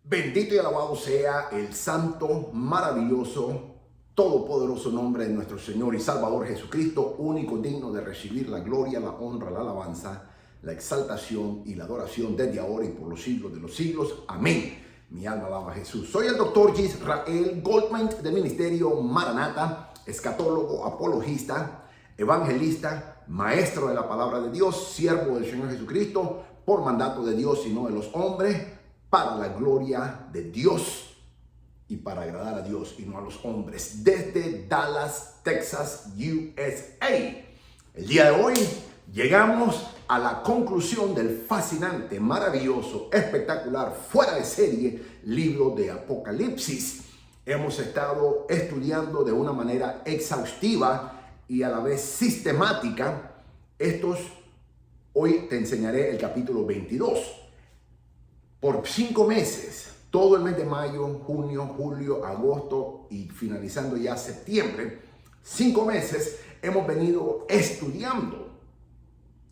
Bendito y alabado sea el santo, maravilloso, todopoderoso nombre de nuestro Señor y Salvador Jesucristo, único digno de recibir la gloria, la honra, la alabanza, la exaltación y la adoración desde ahora y por los siglos de los siglos. Amén. Mi alma alaba a Jesús. Soy el doctor Yisrael Goldman del Ministerio Maranata, escatólogo, apologista, evangelista, maestro de la palabra de Dios, siervo del Señor Jesucristo, por mandato de Dios y no de los hombres, para la gloria de Dios y para agradar a Dios y no a los hombres, desde Dallas, Texas, USA. El día de hoy llegamos a la conclusión del fascinante, maravilloso, espectacular, fuera de serie libro de Apocalipsis. Hemos estado estudiando de una manera exhaustiva y a la vez sistemática hoy te enseñaré el capítulo 22. Por 5 meses, todo el mes de mayo, junio, julio, agosto y finalizando ya septiembre, 5 meses hemos venido estudiando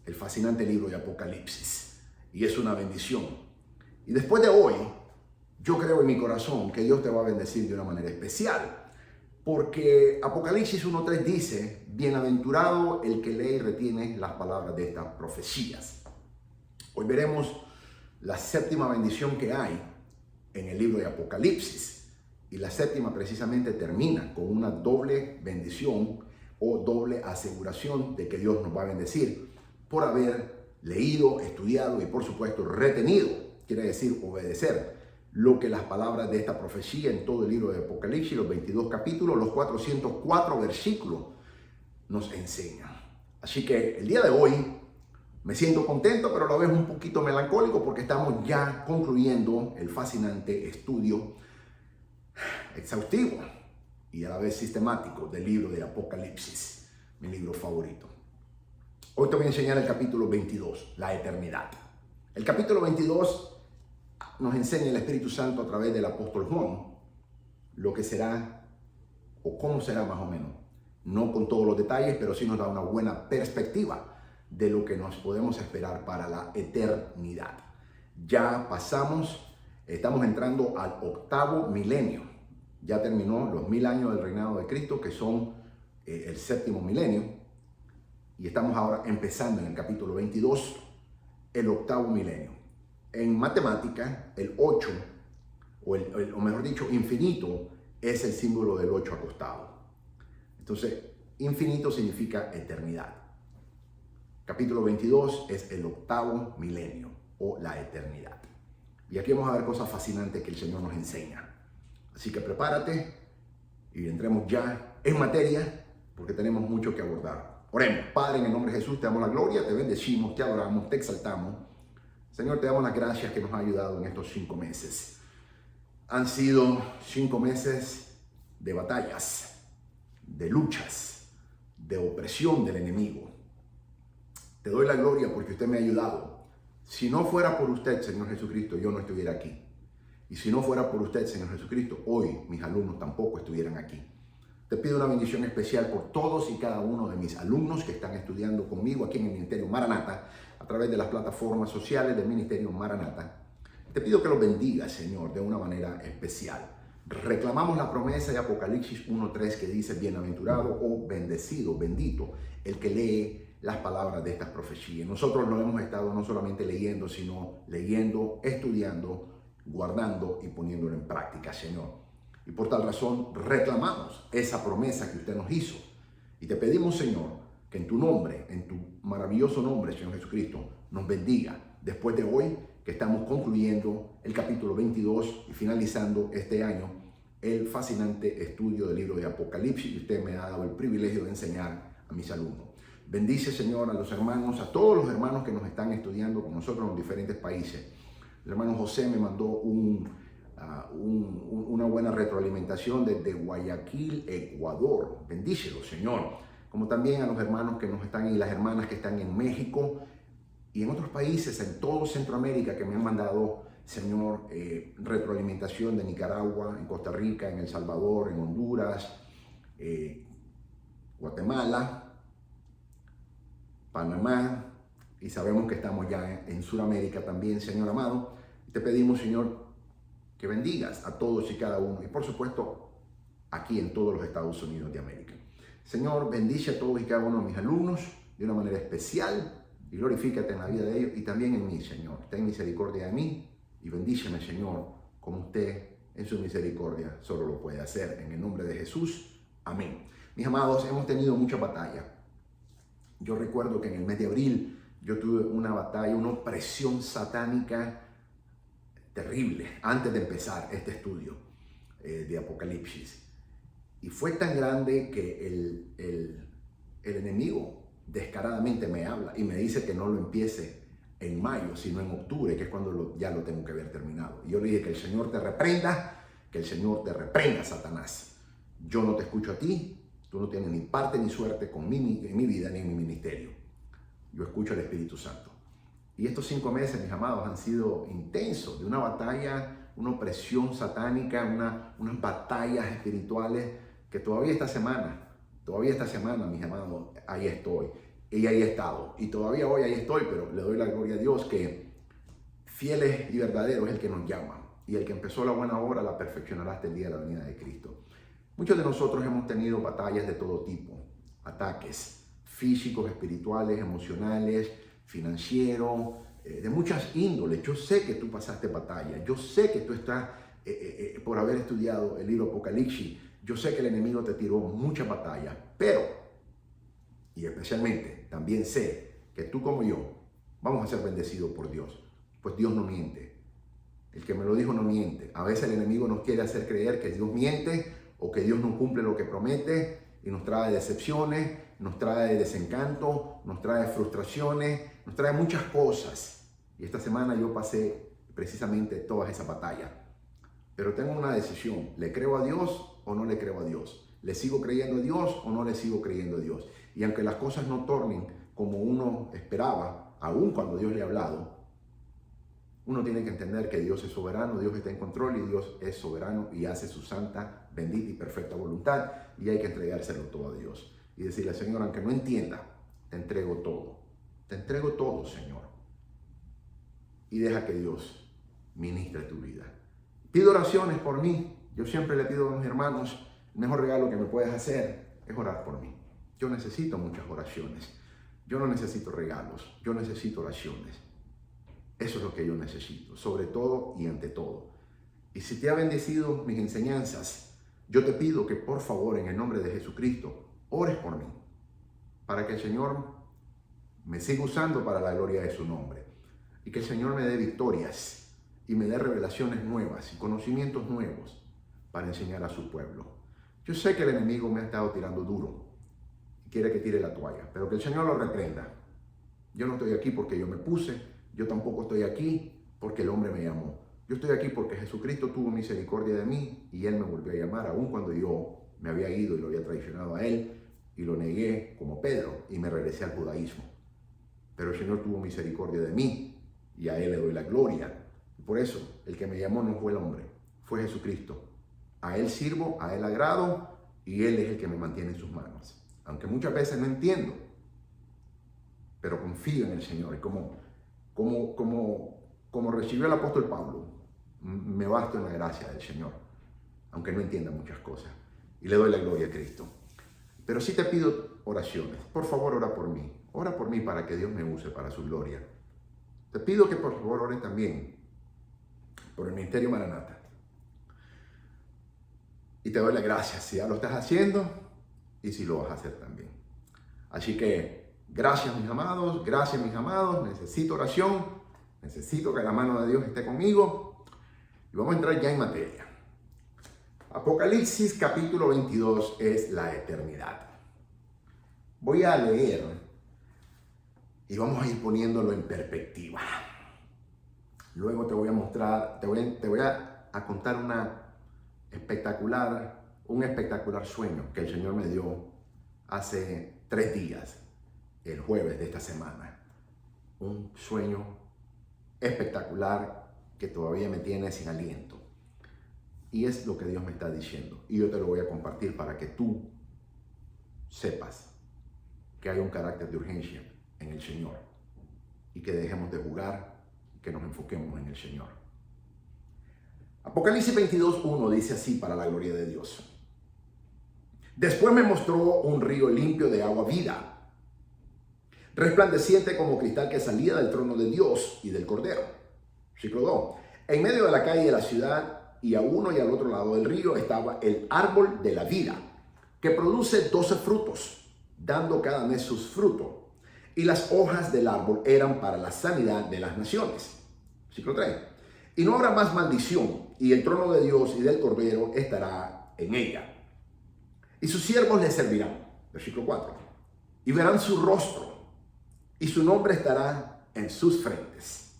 el fascinante libro de Apocalipsis. Y es una bendición. Y después de hoy, yo creo en mi corazón que Dios te va a bendecir de una manera especial. Porque Apocalipsis 1:3 dice, bienaventurado el que lee y retiene las palabras de estas profecías. Hoy veremos la séptima bendición que hay en el libro de Apocalipsis. Y la séptima precisamente termina con una doble bendición o doble aseguración de que Dios nos va a bendecir por haber leído, estudiado y por supuesto retenido, quiere decir obedecer lo que las palabras de esta profecía en todo el libro de Apocalipsis, los 22 capítulos, los 404 versículos nos enseñan. Así que el día de hoy me siento contento, pero a la vez un poquito melancólico porque estamos ya concluyendo el fascinante estudio exhaustivo y a la vez sistemático del libro de Apocalipsis, mi libro favorito. Hoy te voy a enseñar el capítulo 22, la eternidad. El capítulo 22 nos enseña el Espíritu Santo a través del apóstol Juan lo que será o cómo será más o menos. No con todos los detalles, pero sí nos da una buena perspectiva de lo que nos podemos esperar para la eternidad. Ya estamos entrando al 8º milenio. Ya terminó los 1000 años del reinado de Cristo, que son el 7º milenio. Y estamos ahora empezando en el capítulo 22, el 8º milenio. En matemática, el 8, o mejor dicho, infinito, es el símbolo del 8 acostado. Entonces, infinito significa eternidad. Capítulo 22 es el 8º milenio o la eternidad. Y aquí vamos a ver cosas fascinantes que el Señor nos enseña. Así que prepárate y entremos ya en materia porque tenemos mucho que abordar. Oremos. Padre, en el nombre de Jesús te damos la gloria, te bendecimos, te adoramos, te exaltamos. Señor, te damos las gracias que nos ha ayudado en estos 5 meses. Han sido 5 meses de batallas, de luchas, de opresión del enemigo. Te doy la gloria porque usted me ha ayudado. Si no fuera por usted, Señor Jesucristo, yo no estuviera aquí. Y si no fuera por usted, Señor Jesucristo, hoy mis alumnos tampoco estuvieran aquí. Te pido una bendición especial por todos y cada uno de mis alumnos que están estudiando conmigo aquí en el Ministerio Maranata, a través de las plataformas sociales del Ministerio Maranata. Te pido que los bendiga, Señor, de una manera especial. Reclamamos la promesa de Apocalipsis 1:3 que dice, bienaventurado o bendecido, bendito, el que lee las palabras de estas profecías. Nosotros lo hemos estado no solamente leyendo, sino leyendo, estudiando, guardando y poniéndolo en práctica, Señor. Y por tal razón reclamamos esa promesa que usted nos hizo. Y te pedimos, Señor, que en tu nombre, en tu maravilloso nombre, Señor Jesucristo, nos bendiga. Después de hoy, que estamos concluyendo el capítulo 22 y finalizando este año, el fascinante estudio del libro de Apocalipsis. Y usted me ha dado el privilegio de enseñar a mis alumnos. Bendice, Señor, a los hermanos, a todos los hermanos que nos están estudiando con nosotros en los diferentes países. El hermano José me mandó una buena retroalimentación desde Guayaquil, Ecuador. Bendícelo, Señor. Como también a los hermanos que nos están y las hermanas que están en México y en otros países, en todo Centroamérica, que me han mandado, Señor, retroalimentación de Nicaragua, en Costa Rica, en El Salvador, en Honduras, Guatemala, Panamá, y sabemos que estamos ya en Sudamérica también, Señor amado. Te pedimos, Señor, que bendigas a todos y cada uno. Y por supuesto, aquí en todos los Estados Unidos de América. Señor, bendice a todos y cada uno de mis alumnos de una manera especial y glorifícate en la vida de ellos y también en mí, Señor. Ten misericordia de mí y bendíceme, Señor, como usted en su misericordia solo lo puede hacer. En el nombre de Jesús. Amén. Mis amados, hemos tenido mucha batalla. Yo recuerdo que en el mes de abril yo tuve una batalla, una opresión satánica terrible antes de empezar este estudio de Apocalipsis. Y fue tan grande que el enemigo descaradamente me habla y me dice que no lo empiece en mayo, sino en octubre, que es cuando ya lo tengo que haber terminado. Y yo le dije que el Señor te reprenda, que el Señor te reprenda, Satanás. Yo no te escucho a ti, tú no tienes ni parte ni suerte en mi vida ni en mi ministerio. Yo escucho al Espíritu Santo. Y estos 5 meses, mis amados, han sido intensos, de una batalla, una opresión satánica, unas batallas espirituales que todavía esta semana, mis amados, ahí estoy. Y ahí he estado. Y todavía hoy ahí estoy, pero le doy la gloria a Dios que fieles y verdaderos es el que nos llama. Y el que empezó la buena obra la perfeccionará hasta el día de la venida de Cristo. Muchos de nosotros hemos tenido batallas de todo tipo. Ataques físicos, espirituales, emocionales, financieros, de muchas índoles. Yo sé que tú pasaste batalla. Yo sé que tú estás, por haber estudiado el libro Apocalipsis, yo sé que el enemigo te tiró mucha batalla, pero, y especialmente, también sé que tú como yo vamos a ser bendecidos por Dios, pues Dios no miente. El que me lo dijo no miente. A veces el enemigo nos quiere hacer creer que Dios miente o que Dios no cumple lo que promete y nos trae decepciones, nos trae desencanto, nos trae frustraciones, nos trae muchas cosas. Y esta semana yo pasé precisamente todas esas batallas. Pero tengo una decisión, ¿le creo a Dios o no le creo a Dios? ¿Le sigo creyendo a Dios o no le sigo creyendo a Dios? Y aunque las cosas no tornen como uno esperaba, aun cuando Dios le ha hablado, uno tiene que entender que Dios es soberano, Dios está en control y Dios es soberano y hace su santa, bendita y perfecta voluntad y hay que entregárselo todo a Dios. Y decirle, Señor, aunque no entienda, te entrego todo. Te entrego todo, Señor. Y deja que Dios ministre tu vida. Pido oraciones por mí. Yo siempre le pido a mis hermanos, el mejor regalo que me puedes hacer es orar por mí. Yo necesito muchas oraciones. Yo no necesito regalos, yo necesito oraciones. Eso es lo que yo necesito, sobre todo y ante todo. Y si te ha bendecido mis enseñanzas, yo te pido que por favor, en el nombre de Jesucristo, ores por mí, para que el Señor me siga usando para la gloria de su nombre. Y que el Señor me dé victorias y me dé revelaciones nuevas y conocimientos nuevos para enseñar a su pueblo. Yo sé que el enemigo me ha estado tirando duro y quiere que tire la toalla, pero que el Señor lo reprenda. Yo no estoy aquí porque yo me puse, yo tampoco estoy aquí porque el hombre me llamó. Yo estoy aquí porque Jesucristo tuvo misericordia de mí y Él me volvió a llamar, aun cuando yo me había ido y lo había traicionado a Él y lo negué como Pedro y me regresé al judaísmo. Pero el Señor tuvo misericordia de mí y a Él le doy la gloria. Por eso, el que me llamó no fue el hombre, fue Jesucristo. A Él sirvo, a Él agrado y Él es el que me mantiene en sus manos. Aunque muchas veces no entiendo, pero confío en el Señor. Y como recibió el apóstol Pablo, me basto en la gracia del Señor, aunque no entienda muchas cosas. Y le doy la gloria a Cristo. Pero sí te pido oraciones. Por favor, ora por mí. Ora por mí para que Dios me use para su gloria. Te pido que por favor ores también por el Ministerio Maranata. Y te doy las gracias si ya lo estás haciendo y si lo vas a hacer también. Así que gracias mis amados, necesito oración, necesito que la mano de Dios esté conmigo y vamos a entrar ya en materia. Apocalipsis capítulo 22 es la eternidad. Voy a leer y vamos a ir poniéndolo en perspectiva. Luego te voy a mostrar, te voy a contar un espectacular sueño que el Señor me dio hace 3 días, el jueves de esta semana. Un sueño espectacular que todavía me tiene sin aliento. Y es lo que Dios me está diciendo. Y yo te lo voy a compartir para que tú sepas que hay un carácter de urgencia en el Señor. Y que dejemos de jugar, que nos enfoquemos en el Señor. Apocalipsis 22:1 dice así para la gloria de Dios. Después me mostró un río limpio de agua vida, resplandeciente como cristal que salía del trono de Dios y del Cordero. Versículo 2. En medio de la calle de la ciudad y a uno y al otro lado del río estaba el árbol de la vida, que produce 12 frutos, dando cada mes sus frutos. Y las hojas del árbol eran para la sanidad de las naciones. Versículo 3. Y no habrá más maldición, y el trono de Dios y del Cordero estará en ella. Y sus siervos le servirán. Versículo 4. Y verán su rostro, y su nombre estará en sus frentes.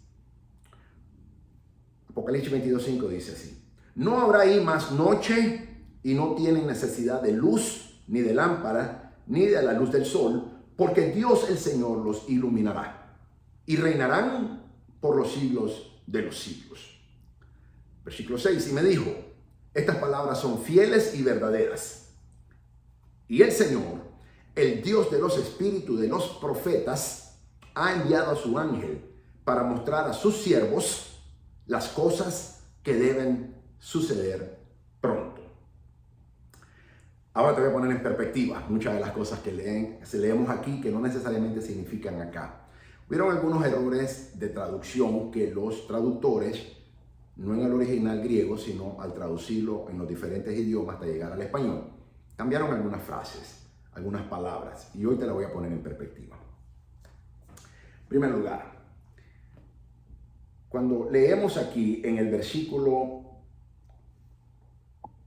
Apocalipsis 22:5 dice así. No habrá ahí más noche, y no tienen necesidad de luz, ni de lámpara, ni de la luz del sol, porque Dios el Señor los iluminará, y reinarán por los siglos de los siglos. Versículo 6. Y me dijo, estas palabras son fieles y verdaderas. Y el Señor, el Dios de los espíritus de los profetas, ha enviado a su ángel para mostrar a sus siervos las cosas que deben suceder pronto. Ahora te voy a poner en perspectiva muchas de las cosas que leemos aquí que no necesariamente significan acá. Hubieron algunos errores de traducción que los traductores, no en el original griego, sino al traducirlo en los diferentes idiomas hasta llegar al español, cambiaron algunas frases, algunas palabras, y hoy te la voy a poner en perspectiva. En primer lugar, cuando leemos aquí en el versículo,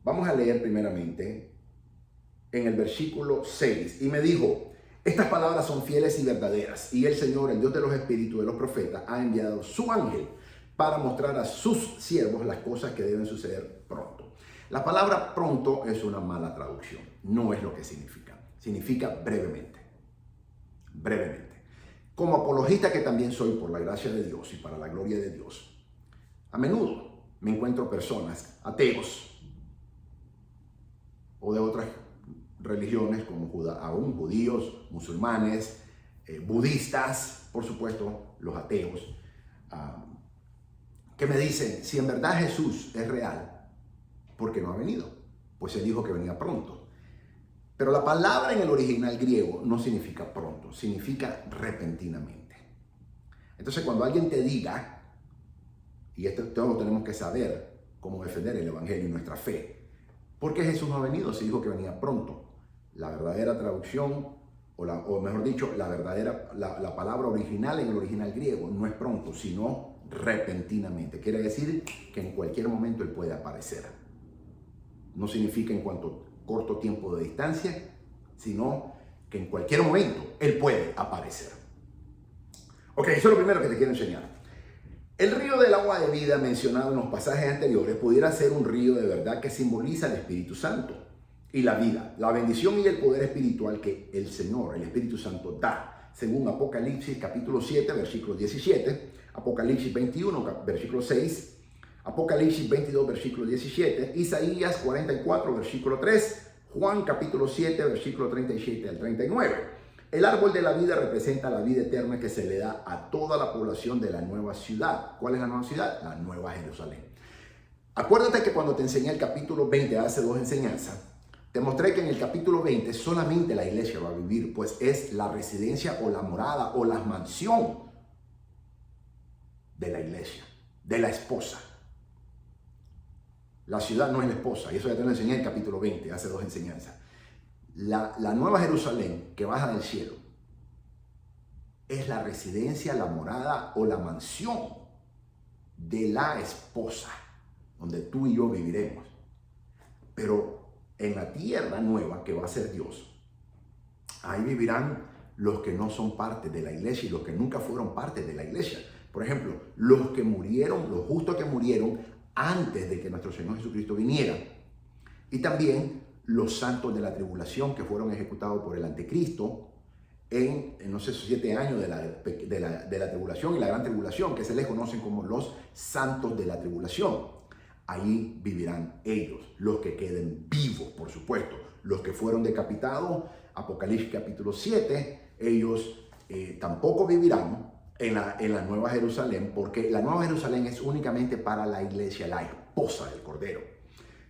vamos a leer primeramente en el versículo 6, y me dijo, estas palabras son fieles y verdaderas, y el Señor, el Dios de los espíritus de los profetas, ha enviado su ángel para mostrar a sus siervos las cosas que deben suceder pronto. La palabra pronto es una mala traducción, no es lo que significa. Significa brevemente, brevemente. Como apologista que también soy por la gracia de Dios y para la gloria de Dios, a menudo me encuentro personas ateos o de otras religiones como aún judíos, musulmanes, budistas, por supuesto, los ateos, que me dicen, si en verdad Jesús es real, ¿por qué no ha venido? Pues él dijo que venía pronto. Pero la palabra en el original griego no significa pronto, significa repentinamente. Entonces cuando alguien te diga, y esto todos tenemos que saber cómo defender el evangelio y nuestra fe, ¿por qué Jesús no ha venido si dijo que venía pronto? La verdadera traducción, o mejor dicho, la palabra original en el original griego no es pronto, sino repentinamente. Quiere decir que en cualquier momento él puede aparecer. No significa en cuanto corto tiempo de distancia, sino que en cualquier momento él puede aparecer. Ok, eso es lo primero que te quiero enseñar. El río del agua de vida mencionado en los pasajes anteriores pudiera ser un río de verdad que simboliza el Espíritu Santo y la vida, la bendición y el poder espiritual que el Señor, el Espíritu Santo, da, según Apocalipsis capítulo 7, versículo 17, Apocalipsis 21, versículo 6, Apocalipsis 22, versículo 17, Isaías 44, versículo 3, Juan capítulo 7, versículo 37 al 39. El árbol de la vida representa la vida eterna que se le da a toda la población de la nueva ciudad. ¿Cuál es la nueva ciudad? La Nueva Jerusalén. Acuérdate que cuando te enseñé el capítulo 20, hace dos enseñanzas, te mostré que en el capítulo 20 solamente la iglesia va a vivir, pues es la residencia o la morada o la mansión de la iglesia, de la esposa. La ciudad no es la esposa, y eso ya te lo enseñé en el capítulo 20, hace dos enseñanzas. La Nueva Jerusalén que baja del cielo es la residencia, la morada o la mansión de la esposa, donde tú y yo viviremos. Pero en la tierra nueva que va a ser Dios, ahí vivirán los que no son parte de la iglesia y los que nunca fueron parte de la iglesia. Por ejemplo, los que murieron, los justos que murieron antes de que nuestro Señor Jesucristo viniera. Y también los santos de la tribulación que fueron ejecutados por el anticristo en no sé, 7 años de la tribulación y la gran tribulación, que se les conocen como los santos de la tribulación. Ahí vivirán ellos, los que queden vivos, por supuesto. Los que fueron decapitados, Apocalipsis capítulo 7, ellos tampoco vivirán, en la Nueva Jerusalén, porque la Nueva Jerusalén es únicamente para la iglesia, la esposa del Cordero.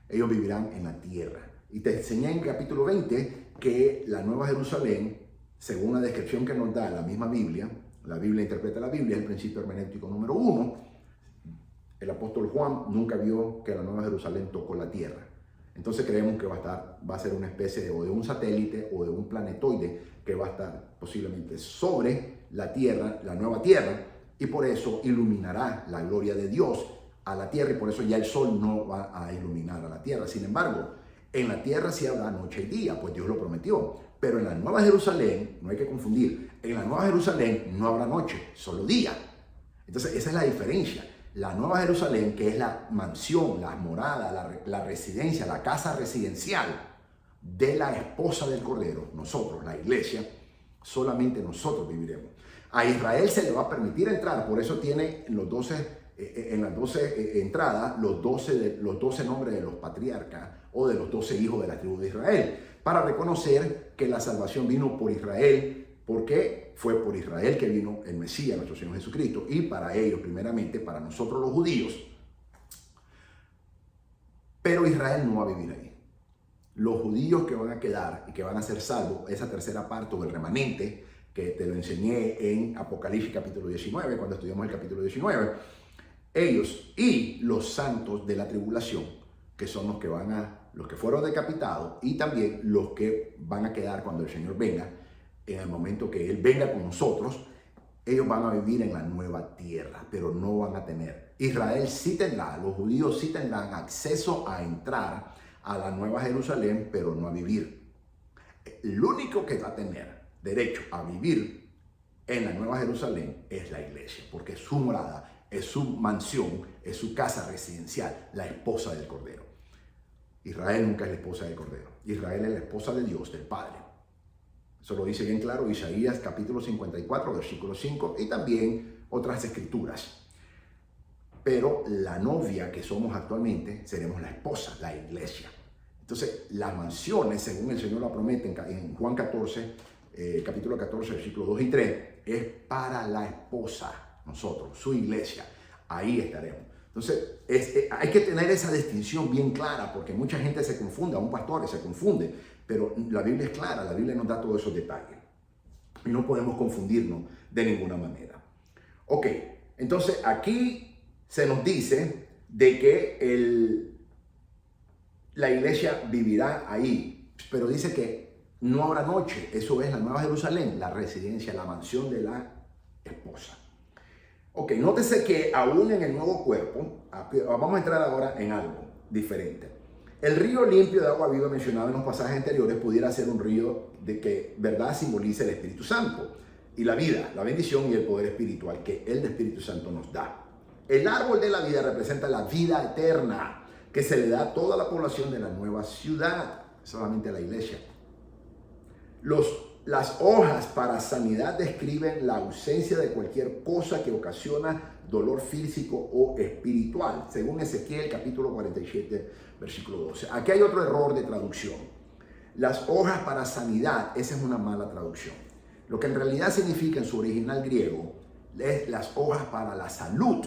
Ellos vivirán en la tierra. Y te enseñé en capítulo 20 que la Nueva Jerusalén, según la descripción que nos da la misma Biblia, la Biblia interpreta la Biblia, es el principio hermenéutico número 1. El apóstol Juan nunca vio que la Nueva Jerusalén tocó la tierra. Entonces creemos que va a ser una especie de un satélite o de un planetoide que va a estar posiblemente sobre la tierra, la nueva tierra, y por eso iluminará la gloria de Dios a la tierra, y por eso ya el sol no va a iluminar a la tierra. Sin embargo, en la tierra sí habrá noche y día, pues Dios lo prometió. Pero en la Nueva Jerusalén, no hay que confundir, en la Nueva Jerusalén no habrá noche, solo día. Entonces esa es la diferencia. La Nueva Jerusalén, que es la mansión, la morada, la residencia, la casa residencial de la esposa del Cordero, nosotros, la iglesia, solamente nosotros viviremos. A Israel se le va a permitir entrar, por eso tiene en las 12 entradas los 12 nombres de los patriarcas o de los 12 hijos de la tribu de Israel, para reconocer que la salvación vino por Israel, porque fue por Israel que vino el Mesías, nuestro Señor Jesucristo, y para ellos, primeramente, para nosotros los judíos. Pero Israel no va a vivir ahí. Los judíos que van a quedar y que van a ser salvos, esa tercera parte o el remanente, que te lo enseñé en Apocalipsis capítulo 19, cuando estudiamos el capítulo 19, ellos y los santos de la tribulación, que son los que fueron decapitados y también los que van a quedar cuando el Señor venga, en el momento que Él venga con nosotros, ellos van a vivir en la nueva tierra, pero no van a tener. Israel sí tendrá, los judíos sí tendrán acceso a entrar a la Nueva Jerusalén, pero no a vivir. El único que va a tener derecho a vivir en la Nueva Jerusalén es la iglesia, porque es su morada, es su mansión, es su casa residencial, la esposa del Cordero. Israel nunca es la esposa del Cordero. Israel es la esposa de Dios, del Padre. Eso lo dice bien claro Isaías capítulo 54, versículo 5, y también otras escrituras. Pero la novia que somos actualmente seremos la esposa, la iglesia. Entonces, las mansiones, según el Señor la promete en Juan 14, capítulo 14, versículos 2 y 3, es para la esposa, nosotros, su iglesia. Ahí estaremos. Entonces, hay que tener esa distinción bien clara, porque mucha gente se confunde, aún pastores se confunden, pero la Biblia es clara, la Biblia nos da todos esos detalles. Y no podemos confundirnos de ninguna manera. Ok, entonces aquí se nos dice de que la iglesia vivirá ahí, pero dice que no habrá noche. Eso es la Nueva Jerusalén, la residencia, la mansión de la esposa. Ok, nótese que aún en el nuevo cuerpo, vamos a entrar ahora en algo diferente. El río limpio de agua viva mencionado en los pasajes anteriores pudiera ser un río de que, verdad, simboliza el Espíritu Santo y la vida, la bendición y el poder espiritual que el Espíritu Santo nos da. El árbol de la vida representa la vida eterna que se le da a toda la población de la nueva ciudad, solamente a la iglesia. Las hojas para sanidad describen la ausencia de cualquier cosa que ocasiona dolor físico o espiritual, según Ezequiel capítulo 47, versículo 12. Aquí hay otro error de traducción. Las hojas para sanidad, esa es una mala traducción. Lo que en realidad significa en su original griego es las hojas para la salud.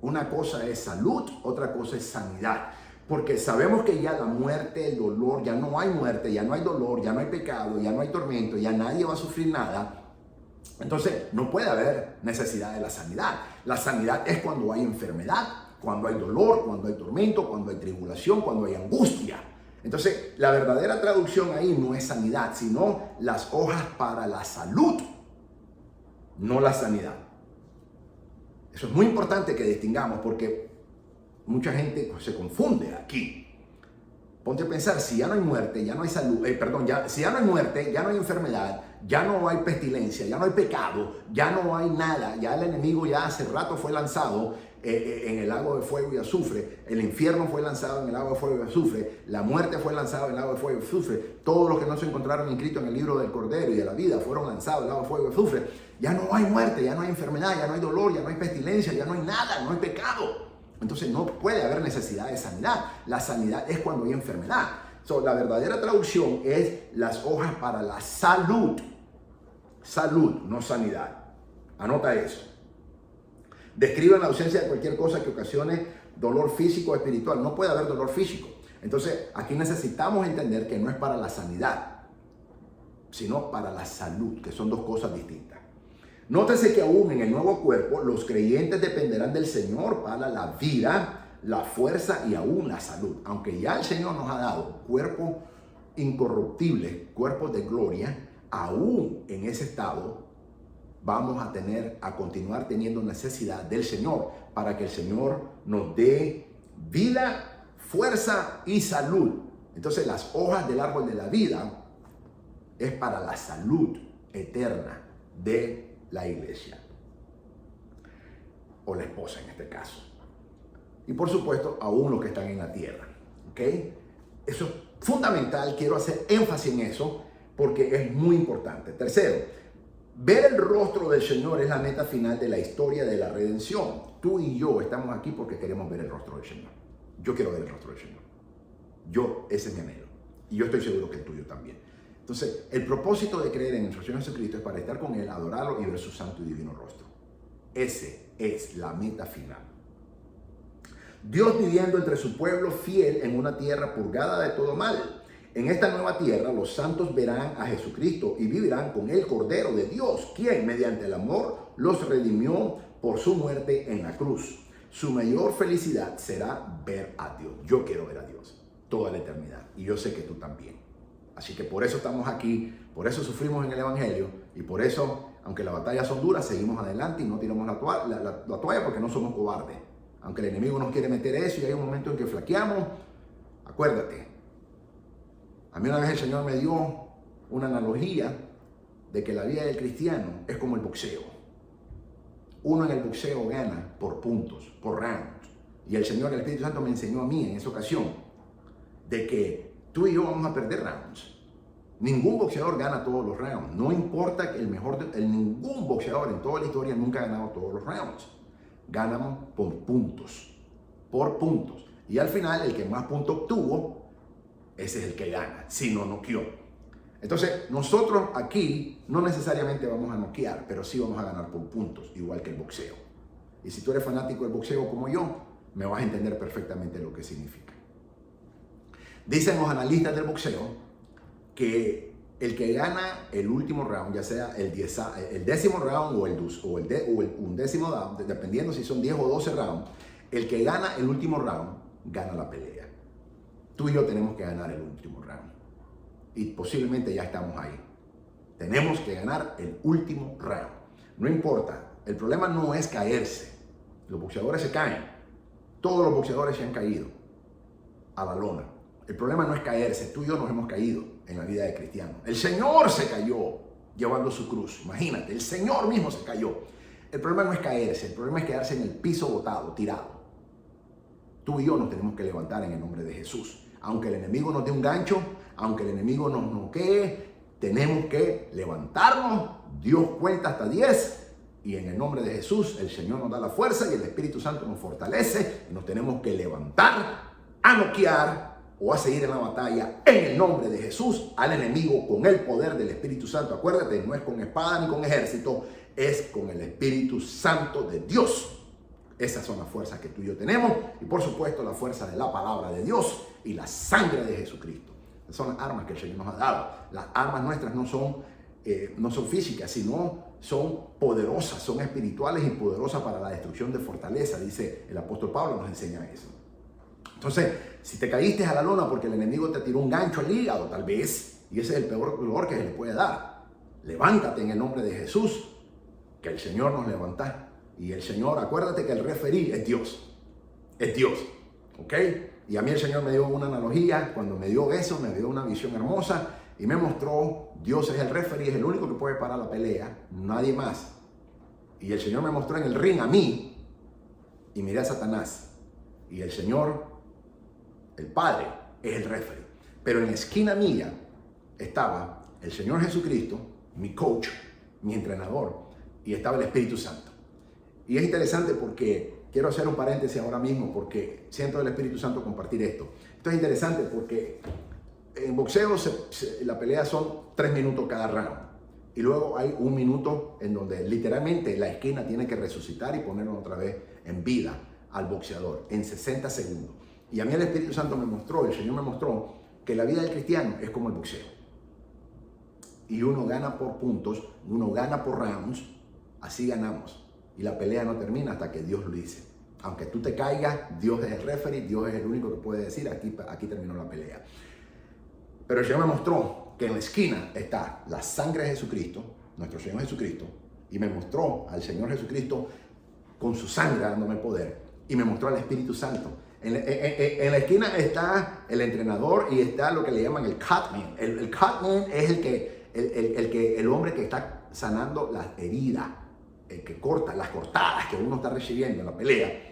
Una cosa es salud, otra cosa es sanidad. Porque sabemos que ya la muerte, el dolor, ya no hay muerte, ya no hay dolor, ya no hay pecado, ya no hay tormento, ya nadie va a sufrir nada. Entonces no puede haber necesidad de la sanidad. La sanidad es cuando hay enfermedad, cuando hay dolor, cuando hay tormento, cuando hay tribulación, cuando hay angustia. Entonces la verdadera traducción ahí no es sanidad, sino las hojas para la salud, no la sanidad. Eso es muy importante que distingamos porque mucha gente se confunde aquí. Ponte a pensar, si ya no hay muerte, ya no hay salud, si ya no hay muerte, ya no hay enfermedad, ya no hay pestilencia, ya no hay pecado, ya no hay nada, ya el enemigo ya hace rato fue lanzado en el lago de fuego y azufre, el infierno fue lanzado en el lago de fuego y azufre, la muerte fue lanzada en el lago de fuego y azufre, todos los que no se encontraron inscritos en el libro del Cordero y de la vida fueron lanzados al lago de fuego y azufre. Ya no hay muerte, ya no hay enfermedad, ya no hay dolor, ya no hay pestilencia, ya no hay nada, no hay pecado. Entonces no puede haber necesidad de sanidad. La sanidad es cuando hay enfermedad. La verdadera traducción es las hojas para la salud. Salud, no sanidad. Anota eso. Describen la ausencia de cualquier cosa que ocasione dolor físico o espiritual. No puede haber dolor físico. Entonces, aquí necesitamos entender que no es para la sanidad, sino para la salud, que son dos cosas distintas. Nótese que aún en el nuevo cuerpo, los creyentes dependerán del Señor para la vida, la fuerza y aún la salud. Aunque ya el Señor nos ha dado cuerpos incorruptibles, cuerpos de gloria, aún en ese estado vamos a continuar teniendo necesidad del Señor para que el Señor nos dé vida, fuerza y salud. Entonces las hojas del árbol de la vida es para la salud eterna de la iglesia o la esposa en este caso. Y por supuesto, aún los que están en la tierra. ¿Ok? Eso es fundamental, quiero hacer énfasis en eso porque es muy importante. Tercero, ver el rostro del Señor es la meta final de la historia de la redención. Tú y yo estamos aquí porque queremos ver el rostro del Señor. Yo quiero ver el rostro del Señor. Ese es mi anhelo. Y yo estoy seguro que el tuyo también. Entonces, el propósito de creer en nuestro Señor Jesucristo es para estar con Él, adorarlo y ver su santo y divino rostro. Ese es la meta final. Dios viviendo entre su pueblo fiel en una tierra purgada de todo mal. En esta nueva tierra los santos verán a Jesucristo y vivirán con el Cordero de Dios, quien mediante el amor los redimió por su muerte en la cruz. Su mayor felicidad será ver a Dios. Yo quiero ver a Dios toda la eternidad y yo sé que tú también. Así que por eso estamos aquí, por eso sufrimos en el Evangelio y por eso, aunque las batallas son duras, seguimos adelante y no tiramos la toalla porque no somos cobardes. Aunque el enemigo nos quiere meter eso y hay un momento en que flaqueamos, acuérdate. A mí una vez el Señor me dio una analogía de que la vida del cristiano es como el boxeo. Uno en el boxeo gana por puntos, por rounds. Y el Señor, el Espíritu Santo me enseñó a mí en esa ocasión de que tú y yo vamos a perder rounds. Ningún boxeador gana todos los rounds. No importa que ningún boxeador en toda la historia nunca ha ganado todos los rounds. Ganamos por puntos. Por puntos. Y al final, el que más puntos obtuvo, ese es el que gana, si no noqueó. Entonces, nosotros aquí no necesariamente vamos a noquear, pero sí vamos a ganar por puntos, igual que el boxeo. Y si tú eres fanático del boxeo como yo, me vas a entender perfectamente lo que significa. Dicen los analistas del boxeo que el que gana el último round, ya sea el décimo round o el undécimo round, dependiendo si son 10 o 12 rounds, el que gana el último round, gana la pelea. Tú y yo tenemos que ganar el último round. Y posiblemente ya estamos ahí. Tenemos que ganar el último round. No importa. El problema no es caerse. Los boxeadores se caen. Todos los boxeadores se han caído a la lona. El problema no es caerse. Tú y yo nos hemos caído en la vida de cristiano. El Señor se cayó llevando su cruz. Imagínate, el Señor mismo se cayó. El problema no es caerse. El problema es quedarse en el piso botado, tirado. Tú y yo nos tenemos que levantar en el nombre de Jesús. Aunque el enemigo nos dé un gancho, aunque el enemigo nos noquee, tenemos que levantarnos. Dios cuenta hasta 10 y en el nombre de Jesús el Señor nos da la fuerza y el Espíritu Santo nos fortalece y nos tenemos que levantar a noquear o a seguir en la batalla en el nombre de Jesús al enemigo con el poder del Espíritu Santo. Acuérdate, no es con espada ni con ejército, es con el Espíritu Santo de Dios. Esas son las fuerzas que tú y yo tenemos y por supuesto la fuerza de la palabra de Dios y la sangre de Jesucristo. Esas son las armas que el Señor nos ha dado. Las armas nuestras no son físicas, sino son poderosas, son espirituales y poderosas para la destrucción de fortaleza, dice el apóstol Pablo, nos enseña eso. Entonces, si te caíste a la lona porque el enemigo te tiró un gancho al hígado, tal vez, y ese es el peor dolor que se le puede dar, levántate en el nombre de Jesús, que el Señor nos levanta. Y el Señor, acuérdate que el referí es Dios. Es Dios. ¿Ok? Y a mí el Señor me dio una analogía. Cuando me dio eso, me dio una visión hermosa. Y me mostró, Dios es el referí, es el único que puede parar la pelea. Nadie más. Y el Señor me mostró en el ring a mí. Y miré a Satanás. Y el Señor, el Padre, es el referí. Pero en la esquina mía estaba el Señor Jesucristo, mi coach, mi entrenador. Y estaba el Espíritu Santo. Y es interesante porque quiero hacer un paréntesis ahora mismo porque siento del Espíritu Santo compartir esto. Esto es interesante porque en boxeo la pelea son 3 minutos cada round. Y luego hay un minuto en donde literalmente la esquina tiene que resucitar y ponerlo otra vez en vida al boxeador en 60 segundos. Y a mí el Espíritu Santo me mostró, el Señor me mostró que la vida del cristiano es como el boxeo. Y uno gana por puntos, uno gana por rounds, así ganamos. Y la pelea no termina hasta que Dios lo dice. Aunque tú te caigas, Dios es el referee, Dios es el único que puede decir, aquí terminó la pelea. Pero el Señor me mostró que en la esquina está la sangre de Jesucristo, nuestro Señor Jesucristo, y me mostró al Señor Jesucristo con su sangre dándome poder, y me mostró al Espíritu Santo. En la esquina está el entrenador y está lo que le llaman el cutman. El cutman es el hombre que está sanando las heridas, el que corta las cortadas que uno está recibiendo en la pelea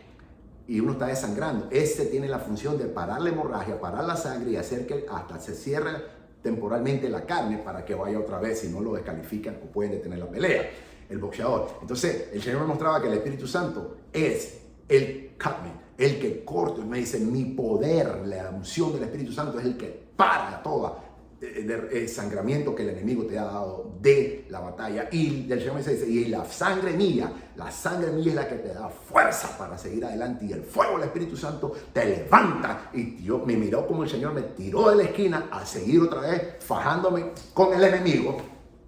y uno está desangrando. Ese tiene la función de parar la hemorragia, parar la sangre y hacer que hasta se cierre temporalmente la carne para que vaya otra vez, si no lo descalifican o pueden detener la pelea, el boxeador. Entonces el Señor me mostraba que el Espíritu Santo es el cutman, el que corta, y me dice, mi poder, la unción del Espíritu Santo es el que para todo el sangramiento que el enemigo te ha dado de la batalla. Y el Señor me dice, y la sangre mía es la que te da fuerza para seguir adelante, y el fuego del Espíritu Santo te levanta. Y yo me miró como el Señor me tiró de la esquina a seguir otra vez fajándome con el enemigo.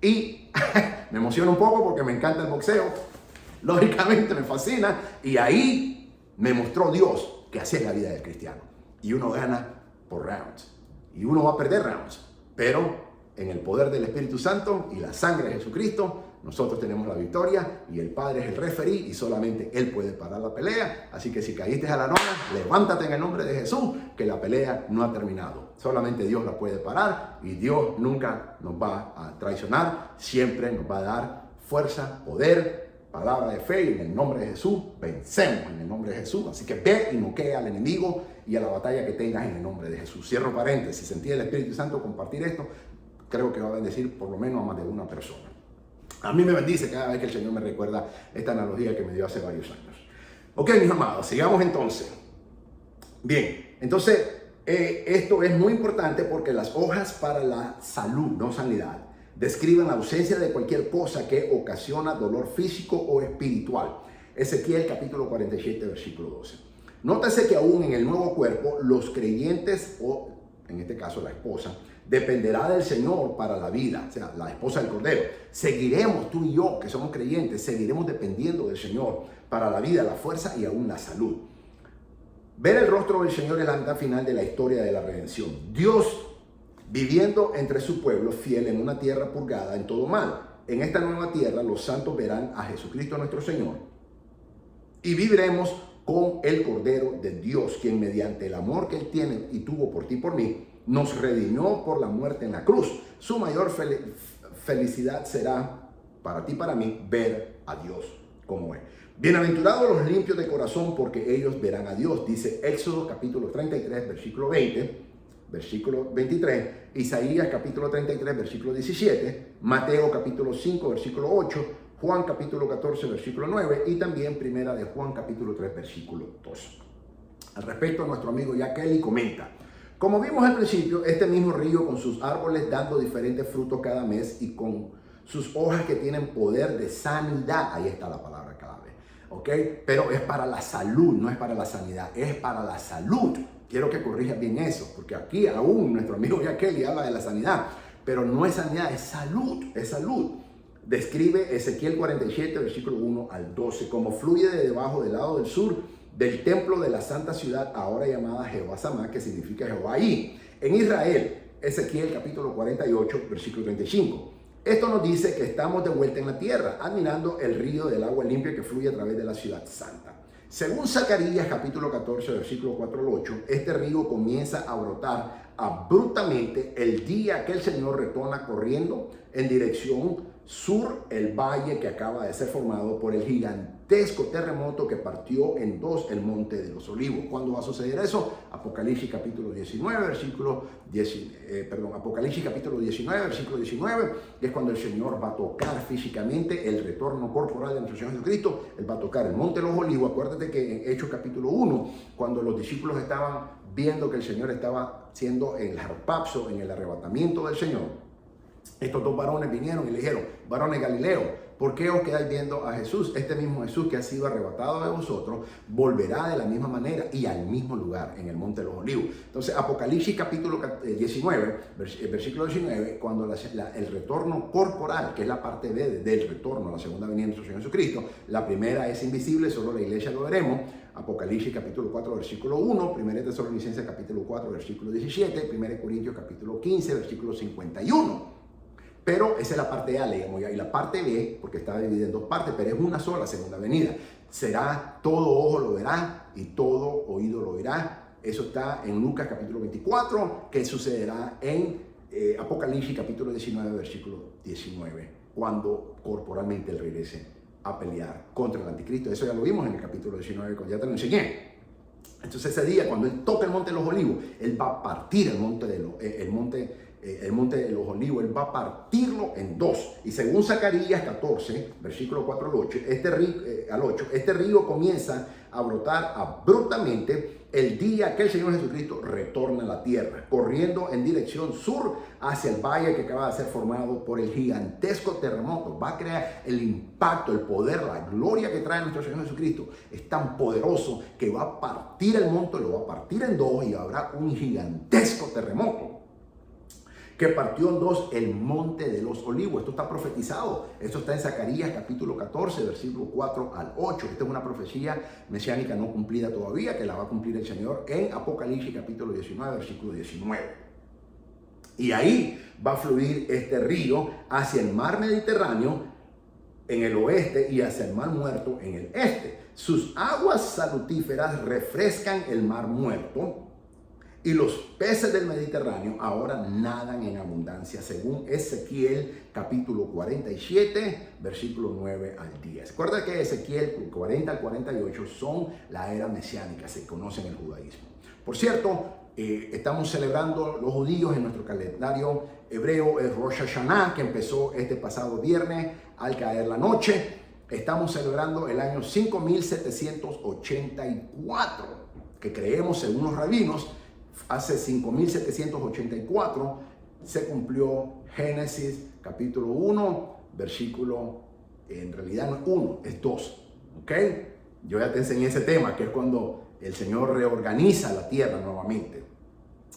Y me emociona un poco porque me encanta el boxeo, lógicamente me fascina, y ahí me mostró Dios que así es la vida del cristiano. Y uno gana por rounds. Y uno va a perder rounds. Pero en el poder del Espíritu Santo y la sangre de Jesucristo, nosotros tenemos la victoria y el Padre es el referee y solamente Él puede parar la pelea. Así que si caíste a la lona, levántate en el nombre de Jesús, que la pelea no ha terminado. Solamente Dios la puede parar y Dios nunca nos va a traicionar. Siempre nos va a dar fuerza, poder, palabra de fe, y en el nombre de Jesús vencemos en el nombre de Jesús. Así que ve y noquea al enemigo y a la batalla que tengas en el nombre de Jesús. Cierro paréntesis. Si sentí el Espíritu Santo compartir esto, creo que va a bendecir por lo menos a más de una persona. A mí me bendice cada vez que el Señor me recuerda esta analogía que me dio hace varios años. Ok, mis amados, sigamos entonces. Bien, entonces esto es muy importante porque las hojas para la salud, no sanidad, describen la ausencia de cualquier cosa que ocasiona dolor físico o espiritual. Ezequiel capítulo 47, versículo 12. Nótese que aún en el nuevo cuerpo, los creyentes, o en este caso la esposa, dependerá del Señor para la vida, o sea, la esposa del Cordero. Seguiremos, tú y yo, que somos creyentes, seguiremos dependiendo del Señor para la vida, la fuerza y aún la salud. Ver el rostro del Señor es la mitad final de la historia de la redención. Dios viviendo entre su pueblo fiel en una tierra purgada en todo mal. En esta nueva tierra los santos verán a Jesucristo nuestro Señor y viviremos con el Cordero de Dios, quien mediante el amor que Él tiene y tuvo por ti y por mí, nos redimió por la muerte en la cruz. Su mayor felicidad será para ti y para mí ver a Dios como es. Bienaventurados los limpios de corazón, porque ellos verán a Dios, dice Éxodo capítulo 33, versículo 20, versículo 23, Isaías capítulo 33, versículo 17, Mateo capítulo 5, versículo 8, Juan capítulo 14, versículo 9 y también primera de Juan capítulo 3, versículo 2. Al respecto, nuestro amigo Jack Kelly comenta: como vimos al principio, este mismo río con sus árboles dando diferentes frutos cada mes y con sus hojas que tienen poder de sanidad, ahí está la palabra clave, ¿ok? Pero es para la salud, no es para la sanidad, es para la salud. Quiero que corrijas bien eso, porque aquí aún nuestro amigo Jack Kelly habla de la sanidad, pero no es sanidad, es salud, es salud. Describe Ezequiel 47, versículo 1 al 12, como fluye de debajo del lado del sur del templo de la santa ciudad, ahora llamada Jehová Samá, que significa Jehová ahí, en Israel. Ezequiel capítulo 48, versículo 35. Esto nos dice que estamos de vuelta en la tierra, admirando el río del agua limpia que fluye a través de la ciudad santa. Según Zacarías capítulo 14, versículo 4 al 8, este río comienza a brotar abruptamente el día que el Señor retorna corriendo en dirección sur el valle que acaba de ser formado por el gigantesco terremoto que partió en dos el monte de los olivos. ¿Cuándo va a suceder eso? Apocalipsis capítulo 19, Apocalipsis capítulo 19, versículo 19, que es cuando el Señor va a tocar físicamente el retorno corporal de nuestro Señor Jesucristo. Él va a tocar el monte de los olivos. Acuérdate que en Hechos capítulo 1, cuando los discípulos estaban viendo que el Señor estaba siendo en el harpazo, en el arrebatamiento del Señor, estos dos varones vinieron y le dijeron: varones Galileo, ¿por qué os quedáis viendo a Jesús? Este mismo Jesús que ha sido arrebatado de vosotros volverá de la misma manera y al mismo lugar, en el monte de los olivos. Entonces, Apocalipsis capítulo 19, versículo 19, cuando el retorno corporal, que es la parte B del retorno, la segunda venida de nuestro Señor Jesucristo, la primera es invisible, solo la iglesia lo veremos. Apocalipsis capítulo 4, versículo 1, 1 Tesalonicenses capítulo 4, versículo 17, 1 Corintios capítulo 15, versículo 51. Pero esa es la parte A, leemos ya. Y la parte B, porque está dividida en dos partes, pero es una sola segunda venida. Será: todo ojo lo verá y todo oído lo oirá. Eso está en Lucas capítulo 24, que sucederá en Apocalipsis capítulo 19, versículo 19, cuando corporalmente él regrese a pelear contra el anticristo. Eso ya lo vimos en el capítulo 19, cuando ya te lo enseñé. Entonces ese día, cuando él toca el monte de los olivos, él va a partir el monte de los olivos, él va a partirlo en dos. Y según Zacarías 14, versículo 4 al 8, este río comienza a brotar abruptamente el día que el Señor Jesucristo retorna a la tierra, corriendo en dirección sur hacia el valle que acaba de ser formado por el gigantesco terremoto. Va a crear el impacto, el poder, la gloria que trae nuestro Señor Jesucristo. Es tan poderoso que va a partir el monte, lo va a partir en dos y habrá un gigantesco terremoto que partió en dos el monte de los olivos. Esto está profetizado. Esto está en Zacarías capítulo 14, versículo 4 al 8. Esta es una profecía mesiánica no cumplida todavía, que la va a cumplir el Señor en Apocalipsis capítulo 19, versículo 19. Y ahí va a fluir este río hacia el mar Mediterráneo en el oeste y hacia el mar Muerto en el este. Sus aguas salutíferas refrescan el mar Muerto, y los peces del Mediterráneo ahora nadan en abundancia, según Ezequiel capítulo 47, versículo 9 al 10. Recuerda que Ezequiel 40 al 48 son la era mesiánica, se conoce en el judaísmo. Por cierto, estamos celebrando los judíos en nuestro calendario hebreo el Rosh Hashanah, que empezó este pasado viernes al caer la noche. Estamos celebrando el año 5784, que creemos, según los rabinos, hace 5784 se cumplió Génesis capítulo 1, versículo, en realidad no es 1, es 2, ¿ok? Yo ya te enseñé ese tema, que es cuando el Señor reorganiza la tierra nuevamente.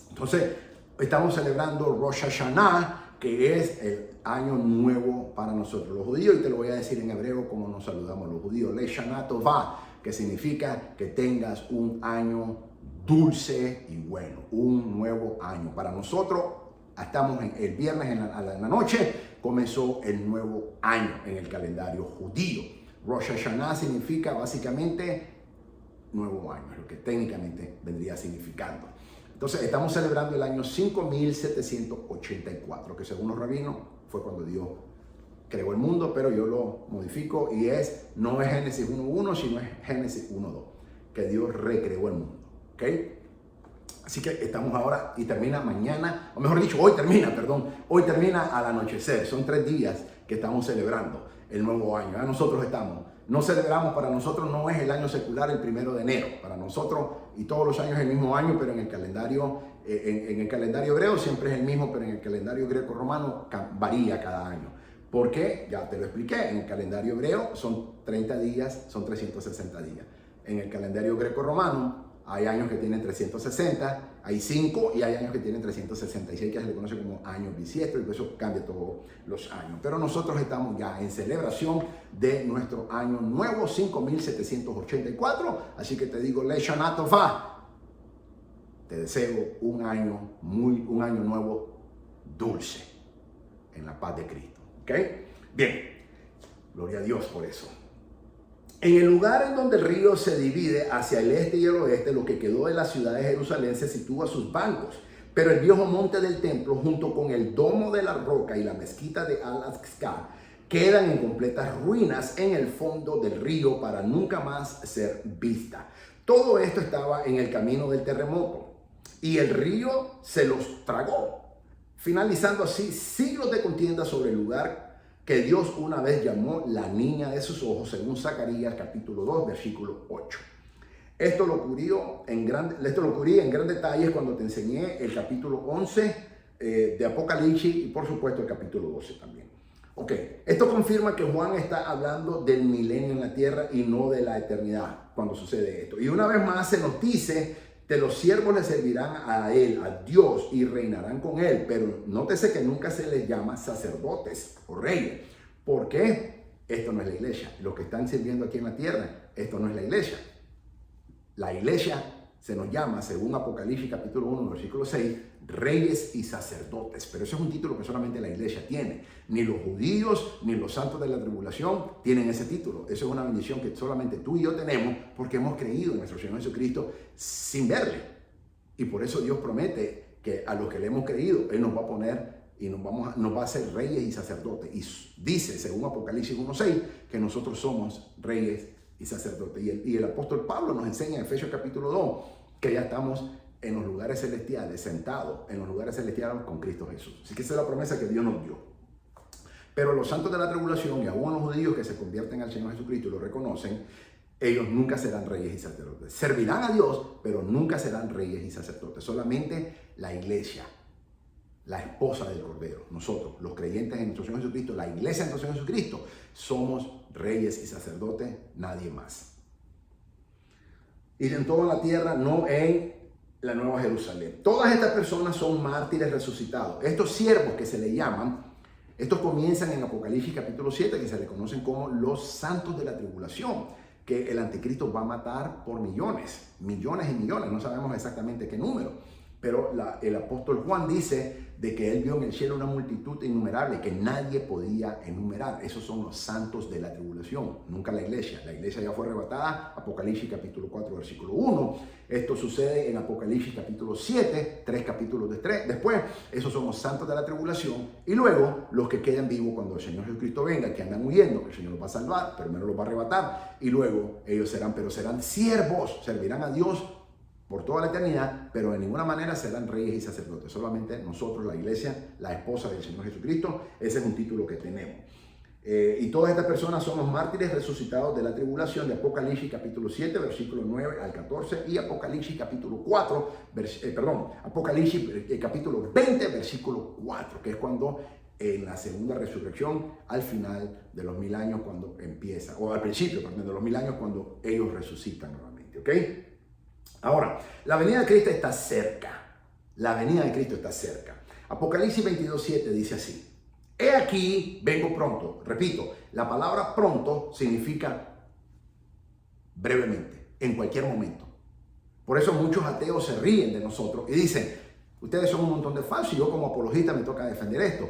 Entonces, estamos celebrando Rosh Hashanah, que es el año nuevo para nosotros los judíos, y te lo voy a decir en hebreo como nos saludamos los judíos: Le Shana Tová, que significa que tengas un año dulce y bueno, un nuevo año. Para nosotros, estamos el viernes en la noche, comenzó el nuevo año en el calendario judío. Rosh Hashanah significa básicamente nuevo año, es lo que técnicamente vendría significando. Entonces, estamos celebrando el año 5784, que según los rabinos fue cuando Dios creó el mundo, pero yo lo modifico y no es Génesis 1.1, sino es Génesis 1.2, que Dios recreó el mundo. ¿Okay? Así que estamos ahora y termina mañana, o mejor dicho, hoy termina al anochecer. Son 3 días que estamos celebrando el nuevo año. Ya nosotros no celebramos, para nosotros no es el año secular el 1 de enero. Para nosotros, y todos los años es el mismo año, pero en el calendario hebreo siempre es el mismo, pero en el calendario greco-romano varía cada año. ¿Por qué? Ya te lo expliqué. En el calendario hebreo son 30 días, son 360 días. En el calendario greco-romano hay años que tienen 360, hay 5 y hay años que tienen 366, que se le conoce como año bisiesto, y por eso cambia todos los años. Pero nosotros estamos ya en celebración de nuestro año nuevo, 5784. Así que te digo, Le Shana Tová. Te deseo un año nuevo dulce en la paz de Cristo. ¿Ok? Bien. Gloria a Dios por eso. En el lugar en donde el río se divide hacia el este y el oeste, lo que quedó de la ciudad de Jerusalén se sitúa a sus bancos. Pero el viejo monte del templo, junto con el domo de la roca y la mezquita de Al-Aqsa, quedan en completas ruinas en el fondo del río para nunca más ser vista. Todo esto estaba en el camino del terremoto y el río se los tragó, finalizando así siglos de contienda sobre el lugar que Dios una vez llamó la niña de sus ojos, según Zacarías capítulo 2, versículo 8. Esto lo cubrí en gran detalle cuando te enseñé el capítulo 11 de Apocalipsis y por supuesto el capítulo 12 también. Ok, esto confirma que Juan está hablando del milenio en la tierra y no de la eternidad cuando sucede esto. Y una vez más se nos dice que los siervos le servirán a él, a Dios, y reinarán con él. Pero nótese que nunca se les llama sacerdotes o reyes. ¿Por qué? Esto no es la iglesia. Los que están sirviendo aquí en la tierra, esto no es la iglesia. La iglesia se nos llama, según Apocalipsis capítulo 1, versículo 6, reyes y sacerdotes. Pero eso es un título que solamente la iglesia tiene. Ni los judíos, ni los santos de la tribulación tienen ese título. Eso es una bendición que solamente tú y yo tenemos porque hemos creído en nuestro Señor Jesucristo sin verle. Y por eso Dios promete que a los que le hemos creído, Él nos va a poner y nos va a hacer reyes y sacerdotes. Y dice, según Apocalipsis 1:6, que nosotros somos reyes y sacerdotes. Y el apóstol Pablo nos enseña en Efesios capítulo 2 que ya estamos en los lugares celestiales, sentados en los lugares celestiales con Cristo Jesús. Así que esa es la promesa que Dios nos dio. Pero los santos de la tribulación y aún los judíos que se convierten al Señor Jesucristo y lo reconocen, ellos nunca serán reyes y sacerdotes. Servirán a Dios, pero nunca serán reyes y sacerdotes. Solamente la iglesia, la esposa del Cordero, nosotros, los creyentes en nuestro Señor Jesucristo, la iglesia de nuestro Señor Jesucristo, somos reyes y sacerdotes, nadie más. Y en toda la tierra, no en la Nueva Jerusalén. Todas estas personas son mártires resucitados. Estos siervos que se le llaman, estos comienzan en Apocalipsis capítulo 7, que se le conocen como los santos de la tribulación, que el anticristo va a matar por millones, millones y millones, no sabemos exactamente qué número. Pero el apóstol Juan dice de que él vio en el cielo una multitud innumerable que nadie podía enumerar. Esos son los santos de la tribulación, nunca la iglesia. La iglesia ya fue arrebatada, Apocalipsis capítulo 4, versículo 1. Esto sucede en Apocalipsis capítulo 7, 3 capítulos después. Esos son los santos de la tribulación. Y luego los que quedan vivos cuando el Señor Jesucristo venga, que andan huyendo, que el Señor los va a salvar, primero los va a arrebatar. Y luego ellos serán siervos, servirán a Dios por toda la eternidad, pero de ninguna manera serán reyes y sacerdotes. Solamente nosotros, la iglesia, la esposa del Señor Jesucristo, ese es un título que tenemos. Y todas estas personas son los mártires resucitados de la tribulación de Apocalipsis capítulo 7, versículo 9 al 14 y Apocalipsis capítulo 4, Apocalipsis capítulo 20, versículo 4, que es cuando en la segunda resurrección, al final de los 1000 años cuando empieza, o al principio, perdón, de los 1000 años cuando ellos resucitan nuevamente, ¿ok? Ahora, la venida de Cristo está cerca. La venida de Cristo está cerca. Apocalipsis 22:7 dice así: he aquí, vengo pronto. Repito, la palabra pronto significa brevemente, en cualquier momento. Por eso muchos ateos se ríen de nosotros y dicen, ustedes son un montón de falsos, y yo como apologista me toca defender esto.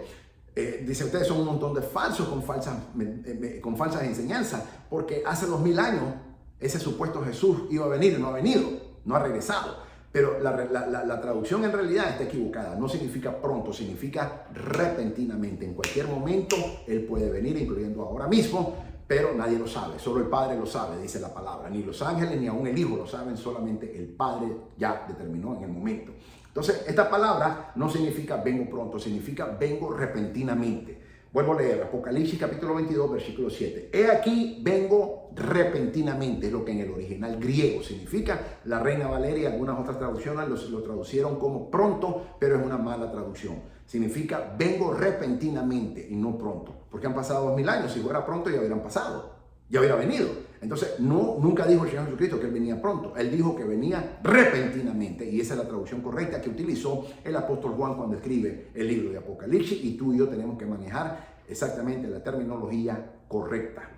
Dice, ustedes son un montón de falsos con falsas enseñanzas, porque hace 2000 años ese supuesto Jesús iba a venir y no ha venido. No ha regresado, pero la traducción en realidad está equivocada. No significa pronto, significa repentinamente. En cualquier momento Él puede venir, incluyendo ahora mismo, pero nadie lo sabe. Solo el Padre lo sabe, dice la palabra. Ni los ángeles ni aún el Hijo lo saben, solamente el Padre ya determinó en el momento. Entonces, esta palabra no significa vengo pronto, significa vengo repentinamente. Vuelvo a leer, Apocalipsis capítulo 22, versículo 7. He aquí, vengo repentinamente, es lo que en el original griego significa. La Reina Valeria y algunas otras traducciones lo traducieron como pronto, pero es una mala traducción. Significa vengo repentinamente y no pronto, porque han pasado 2000 años. Si fuera pronto ya hubieran pasado, ya hubiera venido. Entonces, nunca dijo el Señor Jesucristo que Él venía pronto. Él dijo que venía repentinamente, y esa es la traducción correcta que utilizó el apóstol Juan cuando escribe el libro de Apocalipsis, y tú y yo tenemos que manejar exactamente la terminología correcta.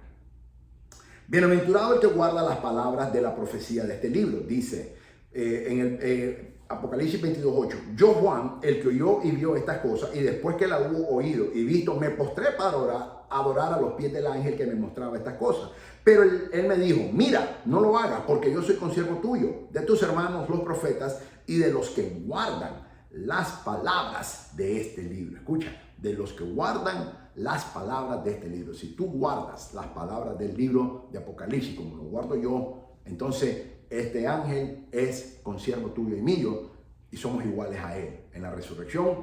Bienaventurado el que guarda las palabras de la profecía de este libro, dice en el Apocalipsis 22:8. Yo, Juan, el que oyó y vio estas cosas, y después que la hubo oído y visto, me postré para adorar a los pies del ángel que me mostraba estas cosas. Pero él me dijo, mira, no lo hagas, porque yo soy consiervo tuyo, de tus hermanos los profetas y de los que guardan las palabras de este libro. Escucha, de los que guardan las palabras de este libro. Si tú guardas las palabras del libro de Apocalipsis como lo guardo yo, entonces este ángel es consiervo tuyo y mío, y somos iguales a él. En la resurrección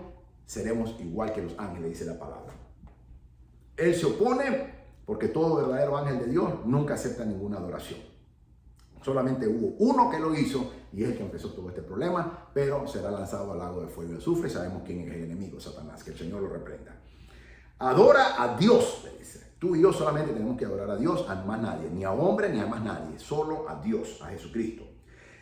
seremos igual que los ángeles, dice la palabra. Él se opone porque todo verdadero ángel de Dios nunca acepta ninguna adoración. Solamente hubo uno que lo hizo y es el que empezó todo este problema, pero será lanzado al lago de fuego y azufre. Sabemos quién es el enemigo, Satanás, que el Señor lo reprenda. Adora a Dios, le dice. Tú y yo solamente tenemos que adorar a Dios, a más nadie, ni a hombre ni a más nadie, solo a Dios, a Jesucristo.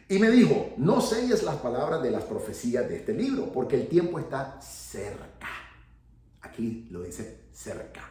Y me dijo, no selles las palabras de las profecías de este libro, porque el tiempo está cerca. Aquí lo dice cerca.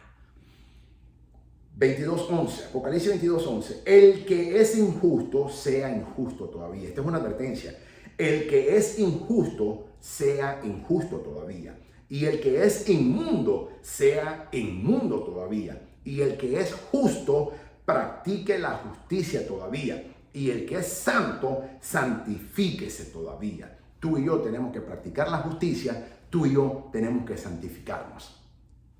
22:11, Apocalipsis 22:11. El que es injusto, sea injusto todavía. Esta es una advertencia. El que es injusto, sea injusto todavía. Y el que es inmundo, sea inmundo todavía. Y el que es justo, practique la justicia todavía. Y el que es santo, santifíquese todavía. Tú y yo tenemos que practicar la justicia. Tú y yo tenemos que santificarnos.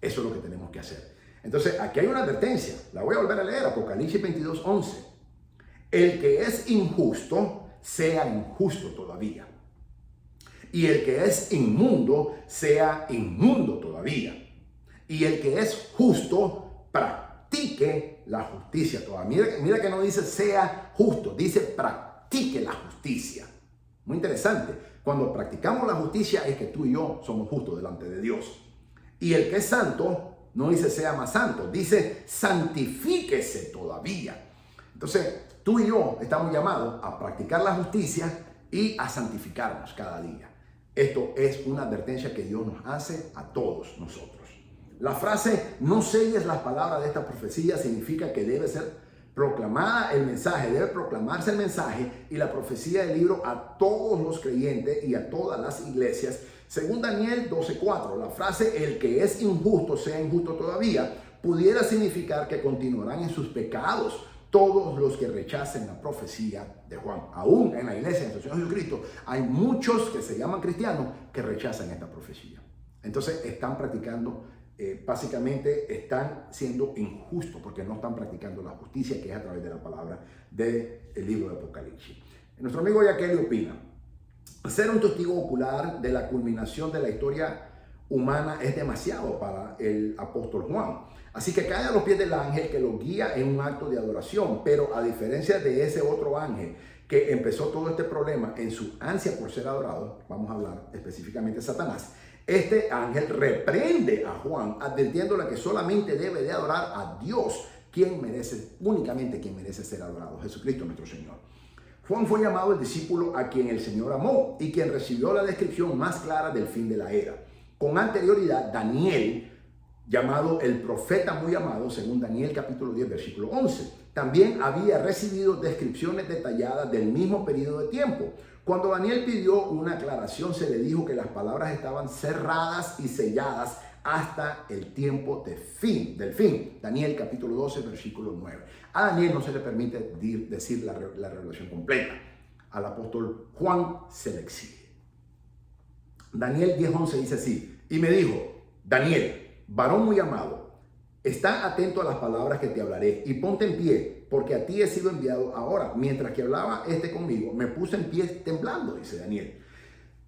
Eso es lo que tenemos que hacer. Entonces, aquí hay una advertencia. La voy a volver a leer. Apocalipsis 22:11. El que es injusto, sea injusto todavía. Y el que es inmundo, sea inmundo todavía. Y el que es justo, practique la justicia todavía. Mira que no dice sea justo, dice practique la justicia. Muy interesante. Cuando practicamos la justicia es que tú y yo somos justos delante de Dios. Y el que es santo, no dice sea más santo, dice santifíquese todavía. Entonces, tú y yo estamos llamados a practicar la justicia y a santificarnos cada día. Esto es una advertencia que Dios nos hace a todos nosotros. La frase no selles las palabras de esta profecía significa que debe ser proclamada el mensaje, debe proclamarse el mensaje y la profecía del libro a todos los creyentes y a todas las iglesias. Según Daniel 12:4, la frase el que es injusto sea injusto todavía pudiera significar que continuarán en sus pecados todos los que rechacen la profecía de Juan. Aún en la iglesia del Señor Jesucristo hay muchos que se llaman cristianos que rechazan esta profecía. Entonces están practicando, básicamente están siendo injustos porque no están practicando la justicia que es a través de la palabra del libro de Apocalipsis. Nuestro amigo Yaqueli opina: ser un testigo ocular de la culminación de la historia humana es demasiado para el apóstol Juan. Así que cae a los pies del ángel que lo guía en un acto de adoración. Pero a diferencia de ese otro ángel que empezó todo este problema en su ansia por ser adorado, vamos a hablar específicamente de Satanás, este ángel reprende a Juan advirtiéndole que solamente debe de adorar a Dios, únicamente quien merece ser adorado, Jesucristo nuestro Señor. Juan fue llamado el discípulo a quien el Señor amó y quien recibió la descripción más clara del fin de la era. Con anterioridad, Daniel, llamado el profeta muy amado, según Daniel capítulo 10, versículo 11, también había recibido descripciones detalladas del mismo periodo de tiempo. Cuando Daniel pidió una aclaración, se le dijo que las palabras estaban cerradas y selladas hasta el tiempo del fin. Daniel capítulo 12, versículo 9. A Daniel no se le permite decir la revelación completa. Al apóstol Juan se le exige. Daniel 10:11 dice así: y me dijo, Daniel, varón muy amado, está atento a las palabras que te hablaré y ponte en pie, porque a ti he sido enviado ahora. Mientras que hablaba conmigo, me puse en pie temblando, dice Daniel.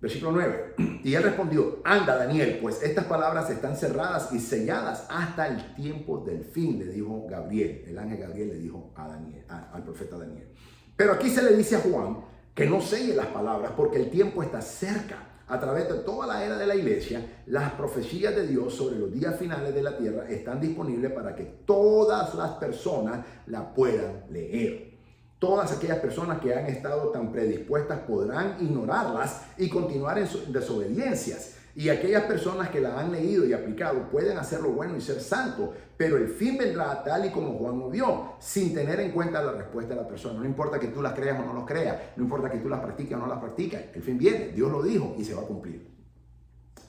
Versículo 9. Y él respondió: anda, Daniel, pues estas palabras están cerradas y selladas hasta el tiempo del fin, le dijo Gabriel. El ángel Gabriel le dijo a Daniel, al profeta Daniel. Pero aquí se le dice a Juan que no selle las palabras porque el tiempo está cerca. A través de toda la era de la iglesia, las profecías de Dios sobre los días finales de la tierra están disponibles para que todas las personas la puedan leer. Todas aquellas personas que han estado tan predispuestas podrán ignorarlas y continuar en desobediencias. Y aquellas personas que la han leído y aplicado pueden hacer lo bueno y ser santos, pero el fin vendrá tal y como Juan lo vio, sin tener en cuenta la respuesta de la persona. No importa que tú las creas o no las creas, no importa que tú las practiques o no las practiques, el fin viene, Dios lo dijo y se va a cumplir.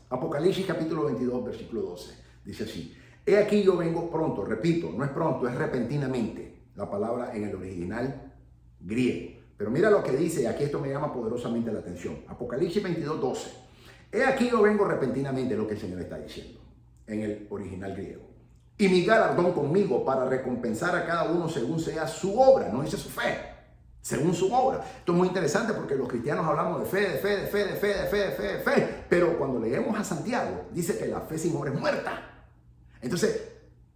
Apocalipsis capítulo 22, versículo 12, dice así: he aquí yo vengo pronto, repito, no es pronto, es repentinamente, la palabra en el original griego. Pero mira lo que dice, y aquí esto me llama poderosamente la atención. Apocalipsis 22, 12. He aquí yo vengo repentinamente, lo que el Señor está diciendo en el original griego. Y mi galardón conmigo para recompensar a cada uno según sea su obra. No dice su fe, según su obra. Esto es muy interesante porque los cristianos hablamos de fe. Pero cuando leemos a Santiago, dice que la fe sin obra es muerta. Entonces,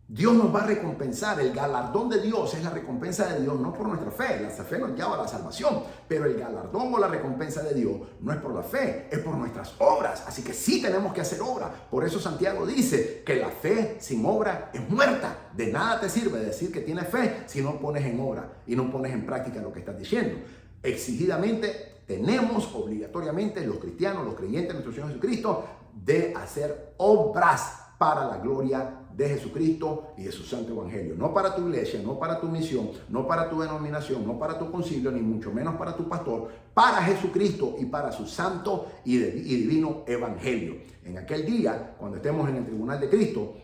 Dios nos va a recompensar. El galardón de Dios es la recompensa de Dios, no por nuestra fe. La fe nos lleva a la salvación, pero el galardón o la recompensa de Dios no es por la fe, es por nuestras obras. Así que sí tenemos que hacer obra. Por eso Santiago dice que la fe sin obra es muerta. De nada te sirve decir que tienes fe si no pones en obra y no pones en práctica lo que estás diciendo. Exigidamente tenemos obligatoriamente los cristianos, los creyentes de nuestro Señor Jesucristo, de hacer obras para la gloria de Jesucristo y de su santo evangelio. No para tu iglesia, no para tu misión, no para tu denominación, no para tu concilio, ni mucho menos para tu pastor, para Jesucristo y para su santo y divino evangelio. En aquel día, cuando estemos en el tribunal de Cristo,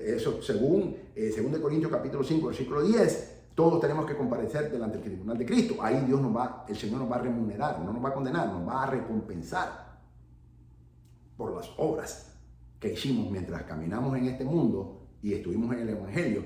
eso según 2 Corintios capítulo 5, versículo 10, todos tenemos que comparecer delante del tribunal de Cristo. Ahí el Señor nos va a remunerar, no nos va a condenar, nos va a recompensar por las obras que hicimos mientras caminamos en este mundo y estuvimos en el evangelio,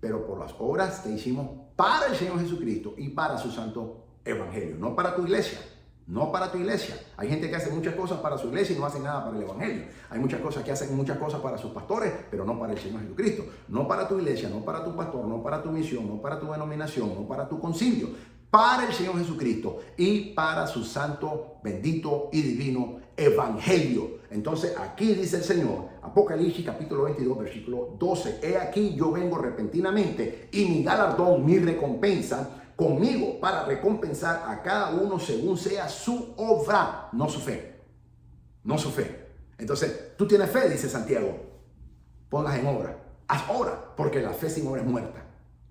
pero por las obras que hicimos para el Señor Jesucristo y para su santo evangelio, no para tu iglesia. No para tu iglesia. Hay gente que hace muchas cosas para su iglesia y no hace nada para el evangelio. Hay muchas cosas que hacen muchas cosas para sus pastores, pero no para el Señor Jesucristo. No para tu iglesia, no para tu pastor, no para tu misión, no para tu denominación, no para tu concilio. Para el Señor Jesucristo y para su santo, bendito y divino evangelio. Entonces aquí dice el Señor, Apocalipsis capítulo 22, versículo 12. He aquí yo vengo repentinamente y mi galardón, mi recompensa, conmigo para recompensar a cada uno según sea su obra, no su fe. No su fe. Entonces, tú tienes fe, dice Santiago, ponlas en obra. Haz obra, porque la fe sin obra es muerta.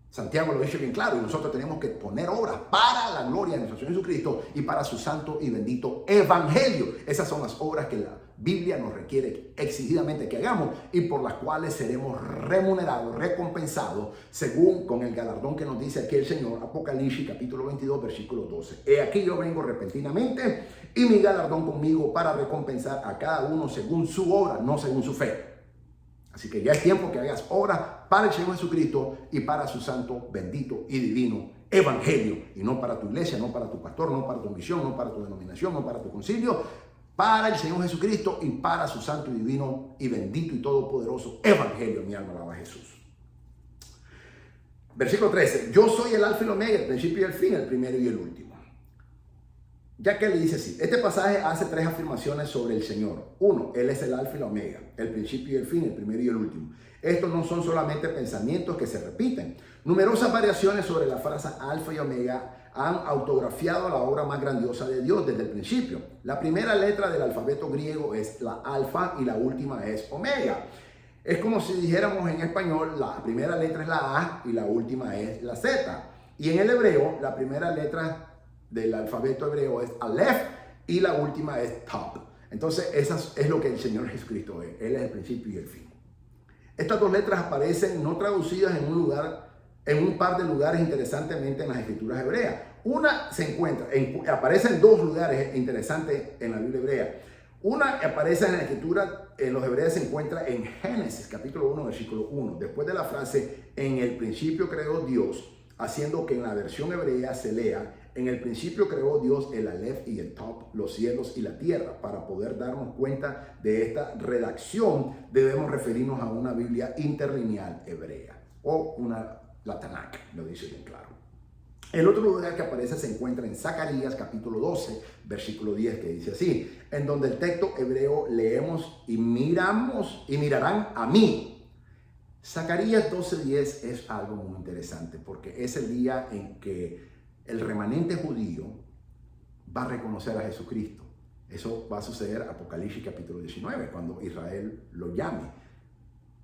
Santiago lo dice bien claro y nosotros tenemos que poner obras para la gloria de nuestro Señor Jesucristo y para su santo y bendito evangelio. Esas son las obras que la Biblia nos requiere exigidamente que hagamos y por las cuales seremos remunerados, recompensados, según con el galardón que nos dice aquí el Señor, Apocalipsis capítulo 22, versículo 12. He aquí yo vengo repentinamente y mi galardón conmigo para recompensar a cada uno según su obra, no según su fe. Así que ya es tiempo que hagas obra para el Señor Jesucristo y para su santo, bendito y divino evangelio. Y no para tu iglesia, no para tu pastor, no para tu misión, no para tu denominación, no para tu concilio. Para el Señor Jesucristo y para su santo y divino y bendito y todopoderoso evangelio. Mi alma alaba a Jesús. Versículo 13. Yo soy el alfa y el omega, el principio y el fin, el primero y el último. Ya que le dice así, este pasaje hace tres afirmaciones sobre el Señor. Uno, Él es el alfa y la omega, el principio y el fin, el primero y el último. Estos no son solamente pensamientos que se repiten. Numerosas variaciones sobre la frase alfa y omega han autografiado la obra más grandiosa de Dios desde el principio. La primera letra del alfabeto griego es la alfa y la última es omega. Es como si dijéramos en español, la primera letra es la A y la última es la Z. Y en el hebreo, la primera letra del alfabeto hebreo es Aleph y la última es Tav. Entonces, eso es lo que el Señor Jesucristo es. Él es el principio y el fin. Estas dos letras aparecen no traducidas en un par de lugares interesantemente en las escrituras hebreas. Una se encuentra, aparece en dos lugares interesantes en la Biblia hebrea. Una aparece en la escritura, en los hebreos se encuentra en Génesis capítulo 1, versículo 1. Después de la frase, en el principio creó Dios, haciendo que en la versión hebrea se lea, en el principio creó Dios el Aleph y el Tav, los cielos y la tierra. Para poder darnos cuenta de esta redacción, debemos referirnos a una Biblia interlineal hebrea o la Tanakh, lo dice bien claro. El otro lugar que aparece se encuentra en Zacarías capítulo 12, versículo 10, que dice así, en donde el texto hebreo leemos y mirarán a mí. Zacarías 12:10 es algo muy interesante porque es el día en que el remanente judío va a reconocer a Jesucristo. Eso va a suceder en Apocalipsis capítulo 19, cuando Israel lo llame.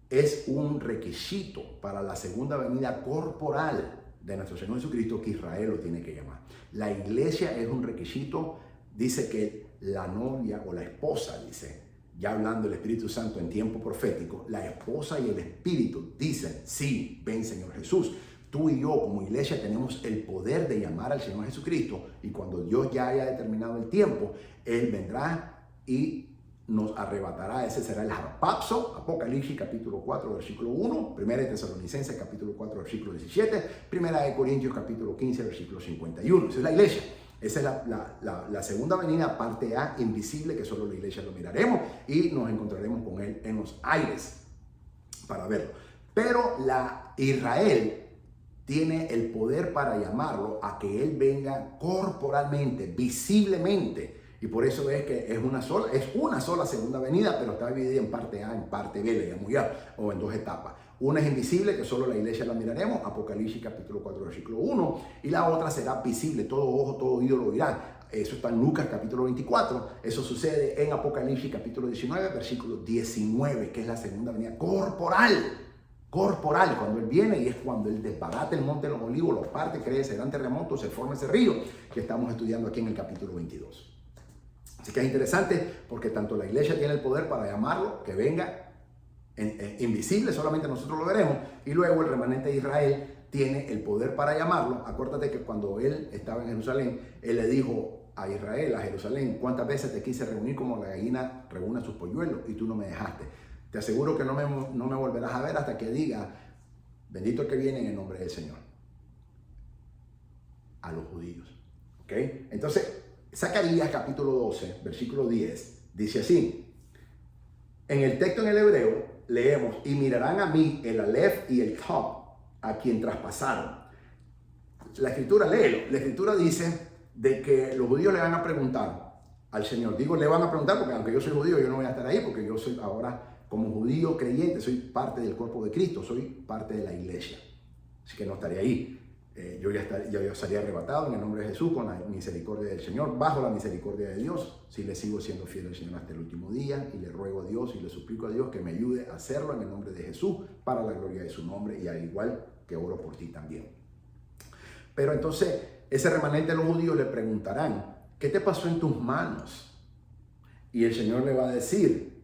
Es un requisito para la segunda venida corporal de nuestro Señor Jesucristo que Israel lo tiene que llamar. La iglesia es un requisito, dice que la novia o la esposa, dice, ya hablando del Espíritu Santo en tiempo profético, la esposa y el Espíritu dicen, sí, ven Señor Jesús. Tú y yo como iglesia tenemos el poder de llamar al Señor Jesucristo y cuando Dios ya haya determinado el tiempo, Él vendrá y nos arrebatará. Ese será el harpazo, Apocalipsis capítulo 4, versículo 1, 1 Tesalonicenses capítulo 4, versículo 17, 1 Corintios capítulo 15, versículo 51. Esa es la iglesia. Esa es la segunda venida, parte A, invisible, que solo la iglesia lo miraremos y nos encontraremos con Él en los aires para verlo. Pero Israel tiene el poder para llamarlo a que él venga corporalmente, visiblemente. Y por eso es que es una sola segunda venida, pero está dividida en parte A, en parte B, le llamo ya, o en dos etapas. Una es invisible, que solo la iglesia la miraremos, Apocalipsis capítulo 4, versículo 1, y la otra será visible, todo ojo, todo oído lo oirá. Eso está en Lucas capítulo 24, eso sucede en Apocalipsis capítulo 19, versículo 19, que es la segunda venida corporal, cuando él viene, y es cuando él desbarata el monte de los olivos, lo parte, cree, serán terremotos, se forma ese río que estamos estudiando aquí en el capítulo 22. Así que es interesante porque tanto la iglesia tiene el poder para llamarlo, que venga invisible, solamente nosotros lo veremos, y luego el remanente de Israel tiene el poder para llamarlo. Acuérdate que cuando él estaba en Jerusalén, él le dijo a Israel, a Jerusalén: ¿cuántas veces te quise reunir como la gallina reúne sus polluelos y tú no me dejaste? Te aseguro que no me volverás a ver hasta que diga: bendito el que viene en el nombre del Señor. A los judíos. ¿Ok? Entonces, Zacarías capítulo 12, versículo 10, dice así. En el texto en el hebreo leemos: y mirarán a mí el Aleph y el Tav, a quien traspasaron. La escritura, léelo. La escritura dice de que los judíos le van a preguntar al Señor. Digo, le van a preguntar porque aunque yo soy judío, yo no voy a estar ahí, porque yo soy ahora, como judío creyente, soy parte del cuerpo de Cristo, soy parte de la iglesia. Así que no estaré ahí. Yo ya estaría arrebatado en el nombre de Jesús, con la misericordia del Señor, bajo la misericordia de Dios, si le sigo siendo fiel al Señor hasta el último día, y le ruego a Dios y le suplico a Dios que me ayude a hacerlo en el nombre de Jesús, para la gloria de su nombre, y al igual que oro por ti también. Pero entonces, ese remanente de los judíos le preguntarán: ¿qué te pasó en tus manos? Y el Señor le va a decir,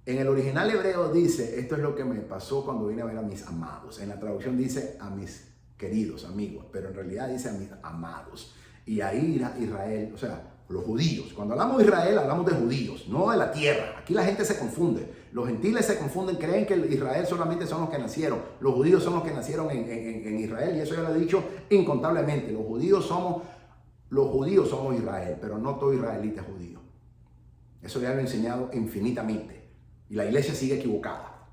en el original hebreo dice: esto es lo que me pasó cuando vine a ver a mis amados. En la traducción dice: a mis queridos amigos, pero en realidad dice: a mis amados. Y ahí irá Israel, o sea, los judíos. Cuando hablamos de Israel, hablamos de judíos, no de la tierra. Aquí la gente se confunde. Los gentiles se confunden, creen que Israel solamente son los que nacieron. Los judíos son los que nacieron en Israel, y eso ya lo he dicho incontablemente. Los judíos somos Israel, pero no todo israelita es judío. Eso ya lo he enseñado infinitamente. Y la iglesia sigue equivocada.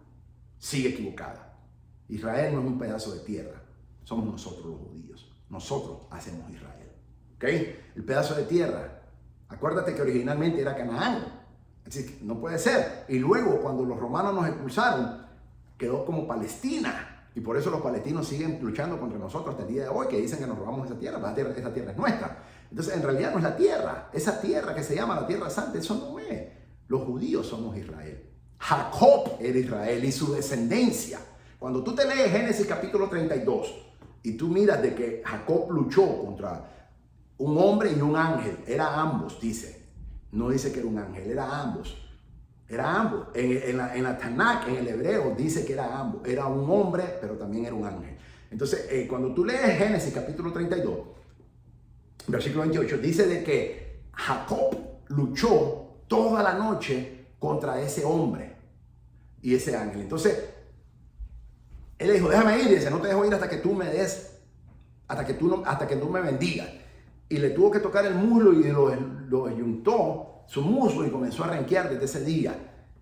Sigue equivocada. Israel no es un pedazo de tierra. Somos nosotros los judíos. Nosotros hacemos Israel. ¿Ok? El pedazo de tierra. Acuérdate que originalmente era Canaán. Así que no puede ser. Y luego, cuando los romanos nos expulsaron, quedó como Palestina. Y por eso los palestinos siguen luchando contra nosotros hasta el día de hoy, que dicen que nos robamos esa tierra. Esa tierra es nuestra. Entonces, en realidad no es la tierra. Esa tierra que se llama la Tierra Santa, eso no es. Los judíos somos Israel. Jacob era Israel y su descendencia. Cuando tú te lees Génesis capítulo 32 y tú miras de que Jacob luchó contra un hombre y un ángel, era ambos, dice. No dice que era un ángel, era ambos. Era ambos. En la Tanakh, en el hebreo, dice que era ambos. Era un hombre, pero también era un ángel. Entonces, cuando tú lees Génesis capítulo 32, versículo 28, dice de que Jacob luchó toda la noche contra ese hombre y ese ángel. Entonces, él le dijo: déjame ir. Y dice: no te dejo ir hasta que tú me des, hasta que tú me bendigas. Y le tuvo que tocar el muslo y lo ayuntó su muslo y comenzó a renquear desde ese día.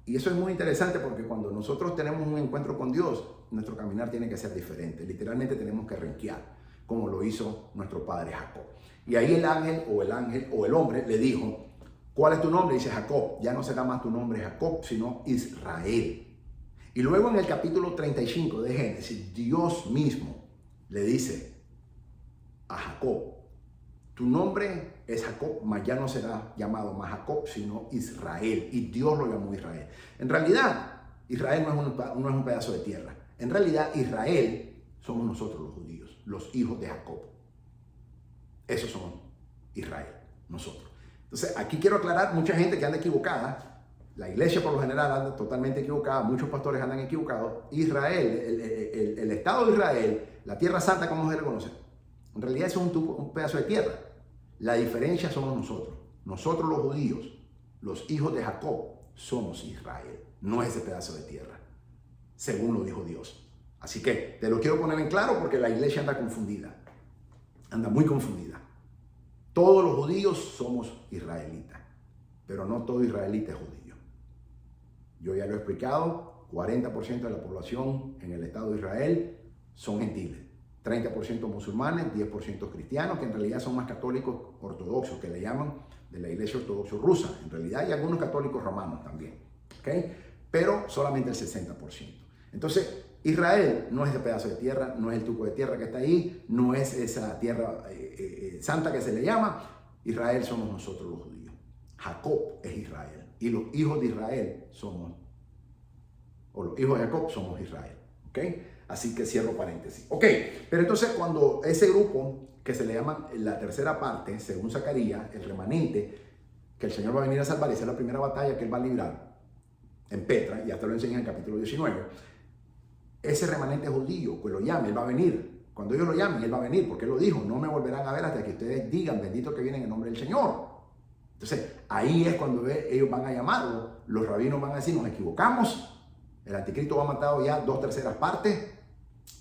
Y eso es muy interesante porque cuando nosotros tenemos un encuentro con Dios, nuestro caminar tiene que ser diferente. Literalmente tenemos que renquear, como lo hizo nuestro padre Jacob. Y ahí el ángel o el hombre le dijo: ¿cuál es tu nombre? Y dice: Jacob. Ya no será más tu nombre Jacob, sino Israel. Y luego en el capítulo 35 de Génesis, Dios mismo le dice a Jacob: tu nombre es Jacob, mas ya no será llamado más Jacob, sino Israel. Y Dios lo llamó Israel. En realidad, Israel no es un pedazo de tierra. En realidad, Israel somos nosotros los judíos, los hijos de Jacob. Esos somos Israel, nosotros. Entonces, aquí quiero aclarar, mucha gente que anda equivocada. La iglesia por lo general anda totalmente equivocada, muchos pastores andan equivocados. Israel, el Estado de Israel, la Tierra Santa, como se le conoce, en realidad eso es un pedazo de tierra. La diferencia somos nosotros. Nosotros los judíos, los hijos de Jacob, somos Israel. No es ese pedazo de tierra, según lo dijo Dios. Así que te lo quiero poner en claro porque la iglesia anda confundida. Anda muy confundida. Todos los judíos somos israelitas, pero no todo israelita es judío. Yo ya lo he explicado 40% de la población en el Estado de Israel son gentiles. 30% musulmanes, 10% cristianos, que en realidad son más católicos ortodoxos, que le llaman de la iglesia ortodoxa rusa. En realidad hay algunos católicos romanos también, ¿okay? Pero solamente el 60%. Entonces, Israel no es ese pedazo de tierra, no es el tuco de tierra que está ahí, no es esa tierra santa que se le llama. Israel somos nosotros los judíos. Jacob es Israel. Y los hijos de Israel somos, o los hijos de Jacob somos Israel. ¿Ok? Así que cierro paréntesis. Ok, pero entonces cuando ese grupo que se le llama la tercera parte, según Zacarías, el remanente, que el Señor va a venir a salvar, y esa es la primera batalla que Él va a librar en Petra, ya te lo enseña en el capítulo 19, ese remanente judío, pues lo llame, Él va a venir. Cuando ellos lo llamen, Él va a venir, porque Él lo dijo, no me volverán a ver hasta que ustedes digan, bendito que viene en el nombre del Señor. Entonces, ahí es cuando ellos van a llamarlo, los rabinos van a decir, nos equivocamos, el anticristo ha matado ya 2/3 partes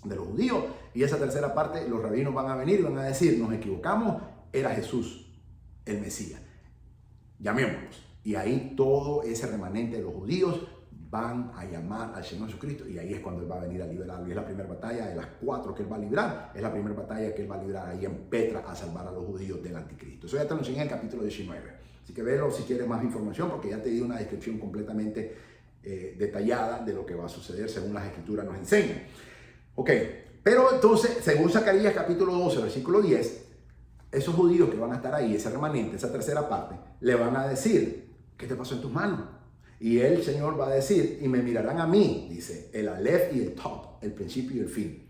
de los judíos, y esa tercera parte, los rabinos van a venir y van a decir, nos equivocamos, era Jesús, el Mesías. Llamémoslos. Y ahí todo ese remanente de los judíos van a llamar al Señor Jesucristo, y ahí es cuando Él va a venir a liberarlo. Y es la primera batalla de las 4 que Él va a librar, es la primera batalla que Él va a librar ahí en Petra a salvar a los judíos del anticristo. Eso ya te lo enseñé en el capítulo 19. Así que velo si quieres más información, porque ya te di una descripción completamente detallada de lo que va a suceder según las escrituras nos enseñan. Ok, pero entonces, según Zacarías capítulo 12, versículo 10, esos judíos que van a estar ahí, ese remanente, esa tercera parte, le van a decir, ¿qué te pasó en tus manos? Y el Señor va a decir, y me mirarán a mí, dice, el Aleph y el Top, el principio y el fin.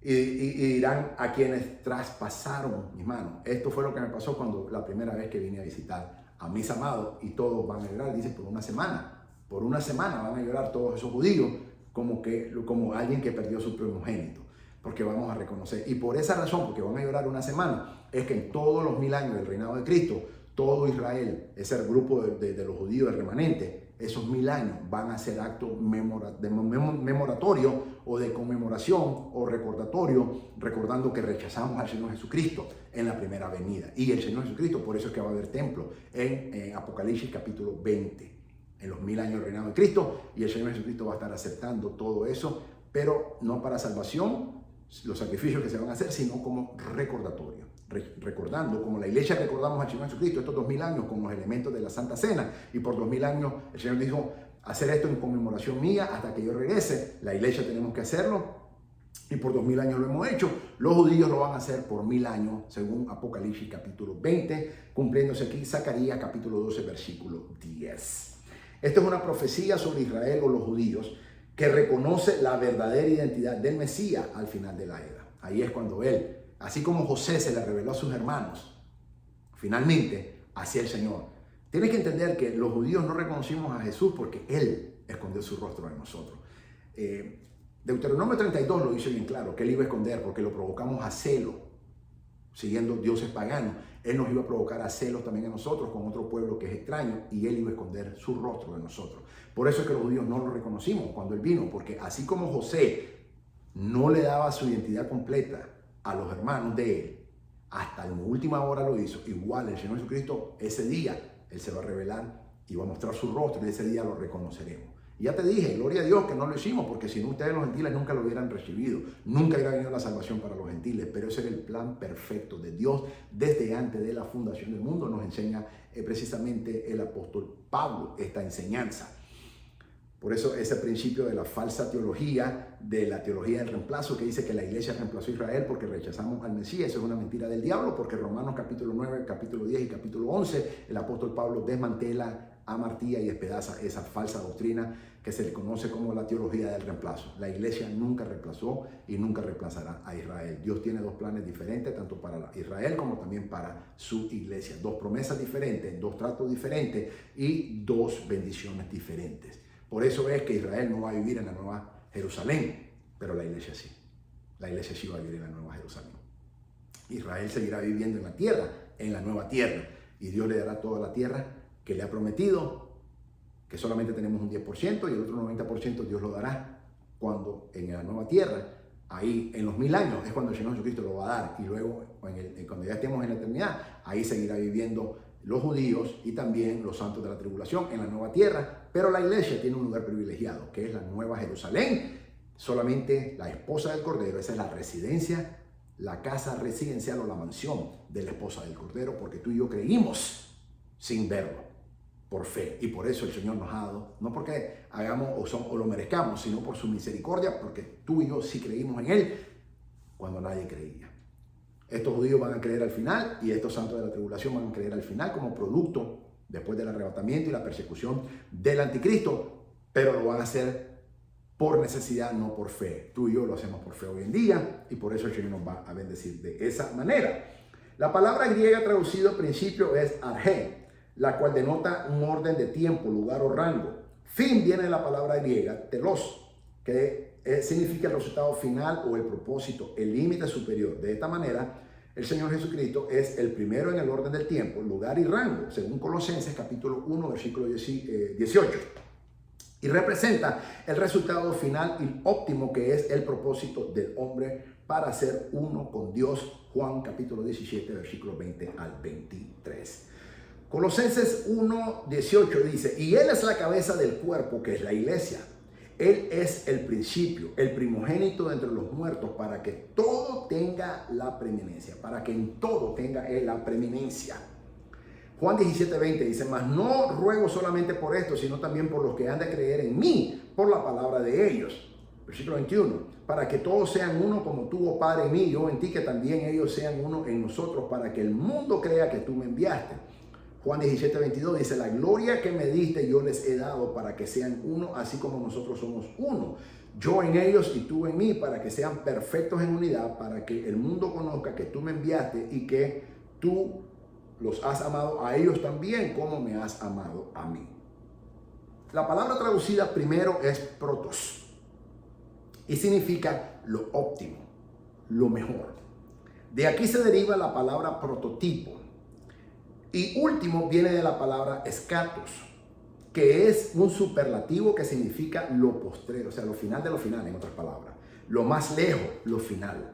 Y dirán a quienes traspasaron mis manos. Esto fue lo que me pasó cuando la primera vez que vine a visitar a mis amados, y todos van a llorar, dice, por una semana. Por una semana van a llorar todos esos judíos como alguien que perdió su primogénito, porque vamos a reconocer. Y por esa razón, porque van a llorar una semana, es que en todos los 1000 años del reinado de Cristo, todo Israel, ese grupo de los judíos, el remanente, esos 1000 años van a ser actos memoratorio o de conmemoración o recordatorio, recordando que rechazamos al Señor Jesucristo en la primera venida. Y el Señor Jesucristo, por eso es que va a haber templo en Apocalipsis capítulo 20. En los 1000 años del reinado de Cristo, y el Señor Jesucristo va a estar aceptando todo eso, pero no para salvación, los sacrificios que se van a hacer, sino como recordatorio. Recordando, como la iglesia recordamos al Señor Jesucristo estos 2000 años con los elementos de la Santa Cena, y por 2000 años el Señor dijo, hacer esto en conmemoración mía hasta que yo regrese. La iglesia tenemos que hacerlo, y por 2000 años lo hemos hecho. Los judíos lo van a hacer por 1000 años, según Apocalipsis capítulo 20, cumpliéndose aquí Zacarías capítulo 12, versículo 10. Esta es una profecía sobre Israel o los judíos que reconoce la verdadera identidad del Mesías al final de la era. Ahí es cuando Él, así como José se le reveló a sus hermanos, finalmente hacia el Señor. Tienes que entender que los judíos no reconocimos a Jesús porque Él escondió su rostro de nosotros. Deuteronomio 32 lo dice bien claro, que Él iba a esconder porque lo provocamos a celo, siguiendo dioses paganos. Él nos iba a provocar a celos también a nosotros con otro pueblo que es extraño, y Él iba a esconder su rostro de nosotros. Por eso es que los judíos no lo reconocimos cuando Él vino, porque así como José no le daba su identidad completa a los hermanos de Él, hasta la última hora lo hizo, igual el Señor Jesucristo, ese día Él se va a revelar y va a mostrar su rostro, y ese día lo reconoceremos. Y ya te dije, gloria a Dios que no lo hicimos, porque si no, ustedes los gentiles nunca lo hubieran recibido, nunca hubiera venido la salvación para los gentiles, pero ese era el plan perfecto de Dios desde antes de la fundación del mundo. Nos enseña precisamente el apóstol Pablo esta enseñanza. Por eso ese principio de la falsa teología, de la teología del reemplazo, que dice que la iglesia reemplazó a Israel porque rechazamos al Mesías, eso es una mentira del diablo, porque Romanos capítulo 9, capítulo 10 y capítulo 11, el apóstol Pablo desmantela, amartilla y despedaza esa falsa doctrina que se le conoce como la teología del reemplazo. La iglesia nunca reemplazó y nunca reemplazará a Israel. Dios tiene dos planes diferentes, tanto para Israel como también para su iglesia. Dos promesas diferentes, dos tratos diferentes y dos bendiciones diferentes. Por eso es que Israel no va a vivir en la Nueva Jerusalén, pero la iglesia sí. La iglesia sí va a vivir en la Nueva Jerusalén. Israel seguirá viviendo en la nueva tierra, y Dios le dará toda la tierra que le ha prometido, que solamente tenemos un 10% y el otro 90% Dios lo dará cuando en la nueva tierra, ahí en los 1000 años es cuando el Señor Jesucristo lo va a dar, y luego cuando ya estemos en la eternidad, ahí seguirá viviendo los judíos y también los santos de la tribulación en la nueva tierra, pero la iglesia tiene un lugar privilegiado, que es la Nueva Jerusalén. Solamente la esposa del Cordero, esa es la residencia, la casa residencial o la mansión de la esposa del Cordero, porque tú y yo creímos sin verlo, por fe. Y por eso el Señor nos ha dado, no porque hagamos o lo merezcamos, sino por su misericordia, porque tú y yo sí creímos en Él cuando nadie creía. Estos judíos van a creer al final y estos santos de la tribulación van a creer al final como producto después del arrebatamiento y la persecución del anticristo, pero lo van a hacer por necesidad, no por fe. Tú y yo lo hacemos por fe hoy en día y por eso el Señor nos va a bendecir de esa manera. La palabra griega traducida al principio es arge, la cual denota un orden de tiempo, lugar o rango. Fin viene de la palabra griega telos, que significa el resultado final o el propósito, el límite superior. De esta manera, el Señor Jesucristo es el primero en el orden del tiempo, lugar y rango, según Colosenses capítulo 1, versículo 18. Y representa el resultado final y óptimo que es el propósito del hombre para ser uno con Dios. Juan capítulo 17, versículo 20 al 23. Colosenses 1, 18 dice, y Él es la cabeza del cuerpo, que es la iglesia. Él es el principio, el primogénito de entre los muertos, para que todo tenga la preeminencia, para que en todo tenga Él la preeminencia. Juan 17:20 dice, mas no ruego solamente por esto, sino también por los que han de creer en mí, por la palabra de ellos. Versículo 21, para que todos sean uno como tú, oh Padre, en mí, yo en ti, que también ellos sean uno en nosotros, para que el mundo crea que tú me enviaste. Juan 17:22 dice, la gloria que me diste yo les he dado para que sean uno, así como nosotros somos uno. Yo en ellos y tú en mí, para que sean perfectos en unidad, para que el mundo conozca que tú me enviaste y que tú los has amado a ellos también, como me has amado a mí. La palabra traducida primero es protos y significa lo óptimo, lo mejor. De aquí se deriva la palabra prototipo. Y último viene de la palabra escatos, que es un superlativo que significa lo postrero, o sea, lo final de lo final, en otras palabras. Lo más lejos, lo final.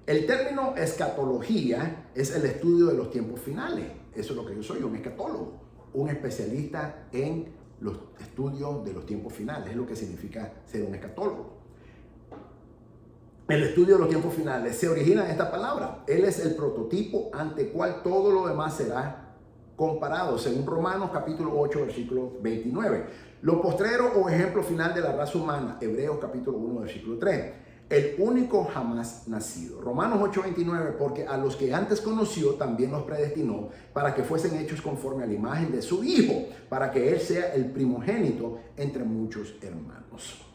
El término escatología es el estudio de los tiempos finales. Eso es lo que yo soy, un escatólogo, un especialista en los estudios de los tiempos finales. Es lo que significa ser un escatólogo. El estudio de los tiempos finales se origina de esta palabra. Él es el prototipo ante cual todo lo demás será comparado, según Romanos capítulo 8, versículo 29. Lo postrero o ejemplo final de la raza humana, Hebreos capítulo 1, versículo 3. El único jamás nacido. Romanos 8, 29, porque a los que antes conoció también los predestinó para que fuesen hechos conforme a la imagen de su Hijo, para que Él sea el primogénito entre muchos hermanos.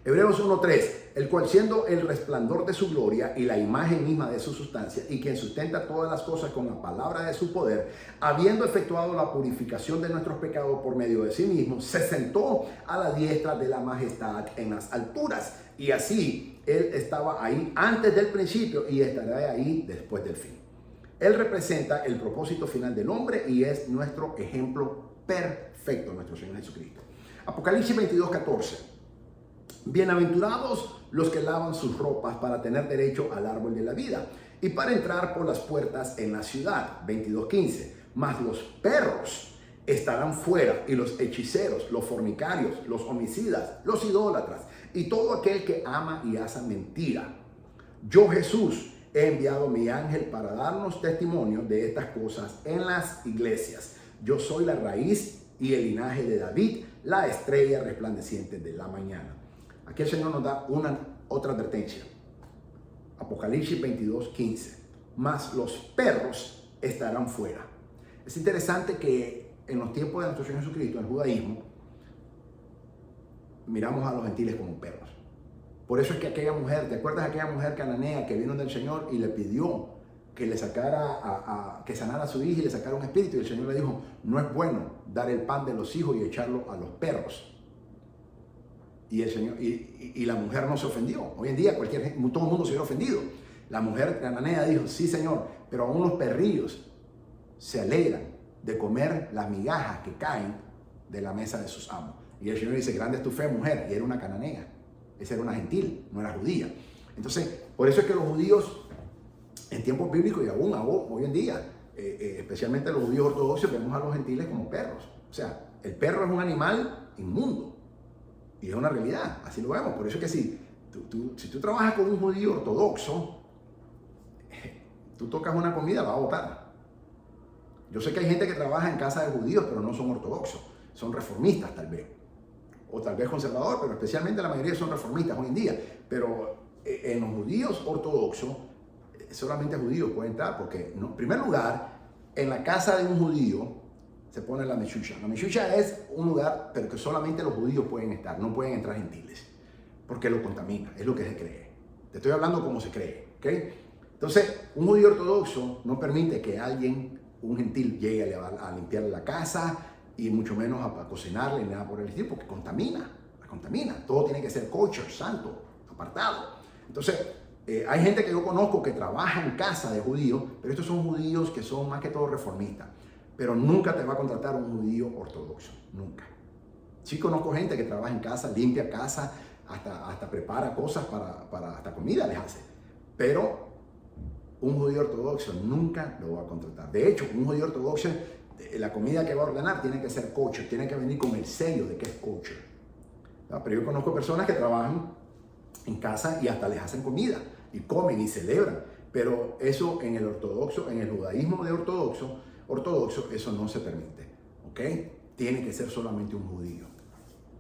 Hebreos 1:3, el cual siendo el resplandor de su gloria y la imagen misma de su sustancia, y quien sustenta todas las cosas con la palabra de su poder, habiendo efectuado la purificación de nuestros pecados por medio de sí mismo, se sentó a la diestra de la majestad en las alturas. Y así Él estaba ahí antes del principio y estará ahí después del fin. Él representa el propósito final del hombre y es nuestro ejemplo perfecto, nuestro Señor Jesucristo. Apocalipsis 22:14. Bienaventurados los que lavan sus ropas para tener derecho al árbol de la vida y para entrar por las puertas en la ciudad. 22:15. Mas los perros estarán fuera y los hechiceros, los fornicarios, los homicidas, los idólatras y todo aquel que ama y hace mentira. Yo, Jesús, he enviado mi ángel para darnos testimonio de estas cosas en las iglesias. Yo soy la raíz y el linaje de David, la estrella resplandeciente de la mañana. Aquí el Señor nos da otra advertencia. Apocalipsis 22:15. Mas los perros estarán fuera. Es interesante que en los tiempos de nuestro Señor Jesucristo, en el judaísmo, miramos a los gentiles como perros. Por eso es que aquella mujer, ¿te acuerdas de aquella mujer cananea que vino del Señor y le pidió que le sacara, que sanara a su hija y le sacara un espíritu? Y el Señor le dijo, no es bueno dar el pan de los hijos y echarlo a los perros. Y el Señor, y la mujer no se ofendió. Hoy en día todo el mundo se hubiera ofendido. La mujer cananea dijo, sí Señor, pero aún los perrillos se alegran de comer las migajas que caen de la mesa de sus amos. Y el Señor dice, grande es tu fe, mujer. Y era una cananea. Esa era una gentil, no era judía. Entonces, por eso es que los judíos en tiempos bíblicos y aún hoy en día especialmente los judíos ortodoxos, vemos a los gentiles como perros. O sea, el perro es un animal inmundo. Y es una realidad, así lo vemos. Por eso es que si tú trabajas con un judío ortodoxo, tú tocas una comida, la va a botar. Yo sé que hay gente que trabaja en casa de judíos, pero no son ortodoxos. Son reformistas tal vez. O tal vez conservadores, pero especialmente la mayoría son reformistas hoy en día. Pero en los judíos ortodoxos, solamente judíos pueden entrar, porque en primer lugar, en la casa de un judío se pone la meshusha. La meshusha es un lugar, pero que solamente los judíos pueden estar, no pueden entrar gentiles, porque lo contamina, es lo que se cree. Te estoy hablando como se cree, ¿ok? Entonces, un judío ortodoxo no permite que alguien, un gentil, llegue a limpiarle la casa y mucho menos a cocinarle, ni nada por el estilo, porque contamina, la contamina. Todo tiene que ser kosher, santo, apartado. Entonces, hay gente que yo conozco que trabaja en casa de judíos, pero estos son judíos que son más que todo reformistas. Pero nunca te va a contratar un judío ortodoxo, nunca. Sí conozco gente que trabaja en casa, limpia casa, hasta prepara cosas hasta comida les hace. Pero un judío ortodoxo nunca lo va a contratar. De hecho, un judío ortodoxo, la comida que va a ordenar tiene que ser kosher, tiene que venir con el sello de que es kosher. ¿No? Pero yo conozco personas que trabajan en casa y hasta les hacen comida y comen y celebran. Pero eso en el ortodoxo, en el judaísmo de ortodoxo, eso no se permite, ¿ok? Tiene que ser solamente un judío.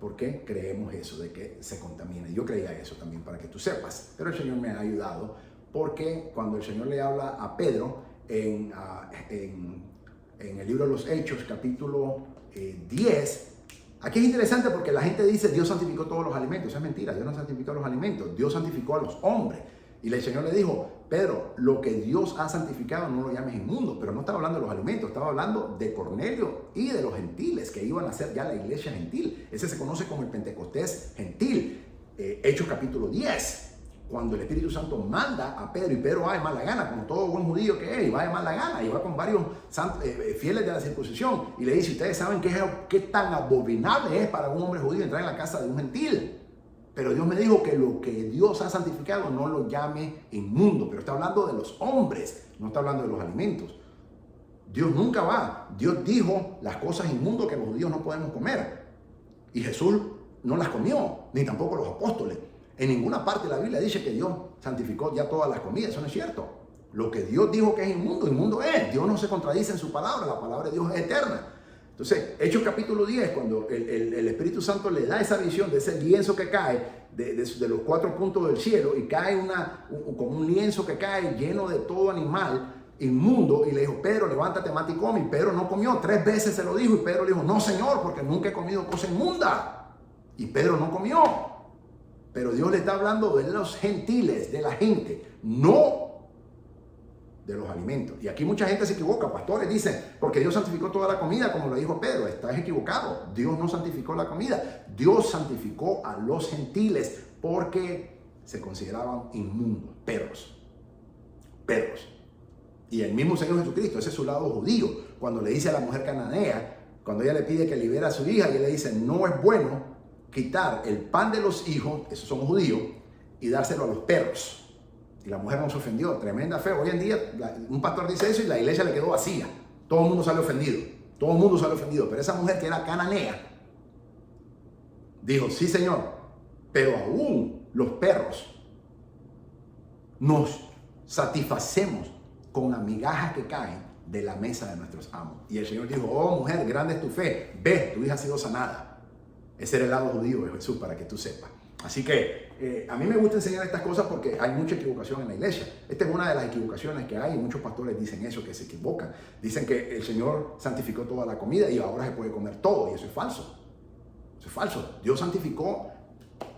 ¿Por qué creemos eso, de que se contamina? Yo creía eso también, para que tú sepas. Pero el Señor me ha ayudado, porque cuando el Señor le habla a Pedro en el libro de los Hechos, capítulo 10, aquí es interesante porque la gente dice Dios santificó todos los alimentos. Eso es mentira, Dios no santificó los alimentos, Dios santificó a los hombres. Y el Señor le dijo, Pedro, lo que Dios ha santificado no lo llames inmundo. Pero no estaba hablando de los alimentos, estaba hablando de Cornelio y de los gentiles que iban a ser ya la iglesia gentil. Ese se conoce como el Pentecostés gentil. Hechos capítulo 10. Cuando el Espíritu Santo manda a Pedro, y Pedro va de mala gana, como todo buen judío que es, y va de mala gana, y va con varios fieles de la circuncisión, y le dice, ustedes saben qué tan abominable es para un hombre judío entrar en la casa de un gentil. Pero Dios me dijo que lo que Dios ha santificado no lo llame inmundo. Pero está hablando de los hombres, no está hablando de los alimentos. Dios nunca va. Dios dijo las cosas inmundas que los judíos no podemos comer. Y Jesús no las comió, ni tampoco los apóstoles. En ninguna parte de la Biblia dice que Dios santificó ya todas las comidas. Eso no es cierto. Lo que Dios dijo que es inmundo es. Dios no se contradice en su palabra. La palabra de Dios es eterna. Entonces, Hechos capítulo 10, cuando el Espíritu Santo le da esa visión de ese lienzo que cae, de los 4 puntos del cielo, y cae como un lienzo que cae lleno de todo animal inmundo, y le dijo, Pedro, levántate, mate y come. Y Pedro no comió, 3 veces se lo dijo, y Pedro le dijo, no, Señor, porque nunca he comido cosa inmunda. Y Pedro no comió. Pero Dios le está hablando de los gentiles, de la gente, no de los alimentos. Y aquí mucha gente se equivoca. Pastores dicen, porque Dios santificó toda la comida, como lo dijo Pedro. Estás equivocado. Dios no santificó la comida. Dios santificó a los gentiles porque se consideraban inmundos, perros. Y el mismo Señor Jesucristo, ese es su lado judío, cuando le dice a la mujer cananea, cuando ella le pide que libere a su hija, y él le dice, no es bueno quitar el pan de los hijos, esos son judíos, y dárselo a los perros. Y la mujer no se ofendió, tremenda fe. Hoy en día un pastor dice eso y la iglesia le quedó vacía. Todo el mundo sale ofendido. Pero esa mujer que era cananea dijo, sí, Señor, pero aún los perros nos satisfacemos con las migajas que caen de la mesa de nuestros amos. Y el Señor dijo, oh mujer, grande es tu fe. Ve, tu hija ha sido sanada. Ese era el lado judío de Jesús, para que tú sepas. Así que a mí me gusta enseñar estas cosas porque hay mucha equivocación en la iglesia. Esta es una de las equivocaciones que hay, y muchos pastores dicen eso, que se equivocan. Dicen que el Señor santificó toda la comida y ahora se puede comer todo, y eso es falso. Eso es falso. Dios santificó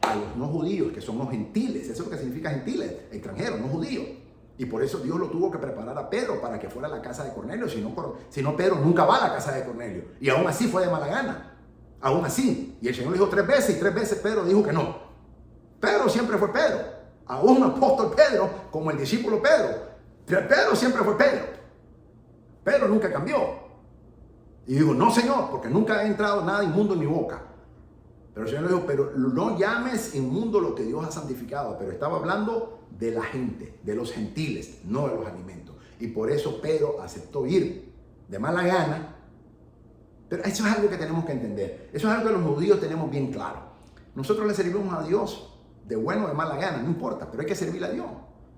a los no judíos, que son los gentiles. Eso es lo que significa gentiles, extranjeros, no judíos. Y por eso Dios lo tuvo que preparar a Pedro para que fuera a la casa de Cornelio. Si no, Pedro nunca va a la casa de Cornelio. Y aún así fue de mala gana. Aún así. Y el Señor le dijo 3 veces, y 3 veces Pedro dijo que no. Pedro siempre fue Pedro. Aún apóstol Pedro, como el discípulo Pedro. Pedro siempre fue Pedro. Pedro nunca cambió. Y dijo, no, Señor, porque nunca ha entrado nada inmundo en mi boca. Pero el Señor le dijo, pero no llames inmundo lo que Dios ha santificado. Pero estaba hablando de la gente, de los gentiles, no de los alimentos. Y por eso Pedro aceptó ir de mala gana. Pero eso es algo que tenemos que entender. Eso es algo que los judíos tenemos bien claro. Nosotros le servimos a Dios de bueno o de mala gana, no importa, pero hay que servirle a Dios.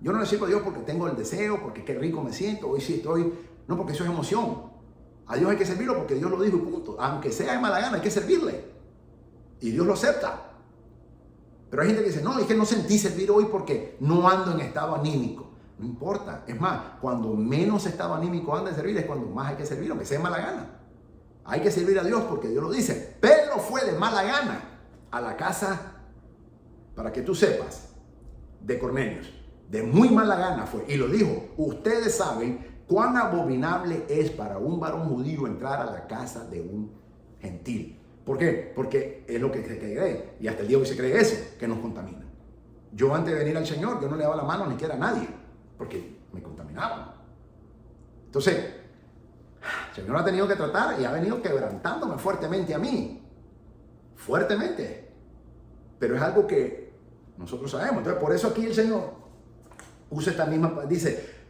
Yo no le sirvo a Dios porque tengo el deseo, porque qué rico me siento, hoy sí estoy, no, porque eso es emoción. A Dios hay que servirlo porque Dios lo dijo y punto. Aunque sea de mala gana, hay que servirle. Y Dios lo acepta. Pero hay gente que dice, no, es que no sentí servir hoy porque no ando en estado anímico. No importa. Es más, cuando menos estado anímico anda en servir es cuando más hay que servir, aunque sea de mala gana. Hay que servir a Dios porque Dios lo dice. Pedro fue de mala gana a la casa, para que tú sepas, de Cornelio. De muy mala gana fue. Y lo dijo, ustedes saben cuán abominable es para un varón judío entrar a la casa de un gentil. ¿Por qué? Porque es lo que se cree. Y hasta el día de hoy se cree eso, que nos contamina. Yo antes de venir al Señor, yo no le daba la mano ni siquiera a nadie, porque me contaminaban. Entonces, el Señor ha tenido que tratar y ha venido quebrantándome fuertemente a mí. Fuertemente. Pero es algo que nosotros sabemos. Entonces, por eso aquí el Señor usa esta misma, dice,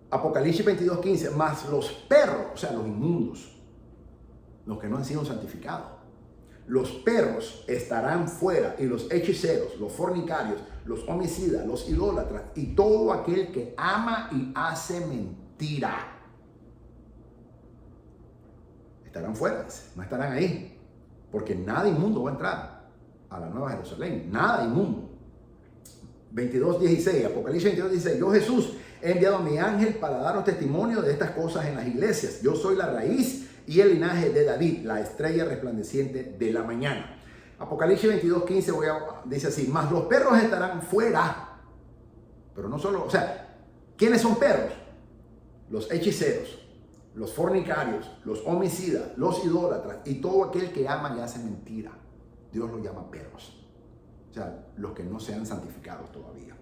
Apocalipsis 22:15, más los perros, o sea, los inmundos, los que no han sido santificados, los perros estarán fuera, y los hechiceros, los fornicarios, los homicidas, los idólatras, y todo aquel que ama y hace mentira. Estarán fuera, no estarán ahí, porque nada inmundo va a entrar a la Nueva Jerusalén, nada inmundo. 22:16, Apocalipsis 22:16, yo Jesús he enviado a mi ángel para daros testimonio de estas cosas en las iglesias. Yo soy la raíz y el linaje de David, la estrella resplandeciente de la mañana. Apocalipsis 22:15 dice así, mas los perros estarán fuera. Pero no solo, o sea, ¿quiénes son perros? Los hechiceros, los fornicarios, los homicidas, los idólatras y todo aquel que ama y hace mentira. Dios los llama perros. O sea, los que no sean santificados todavía.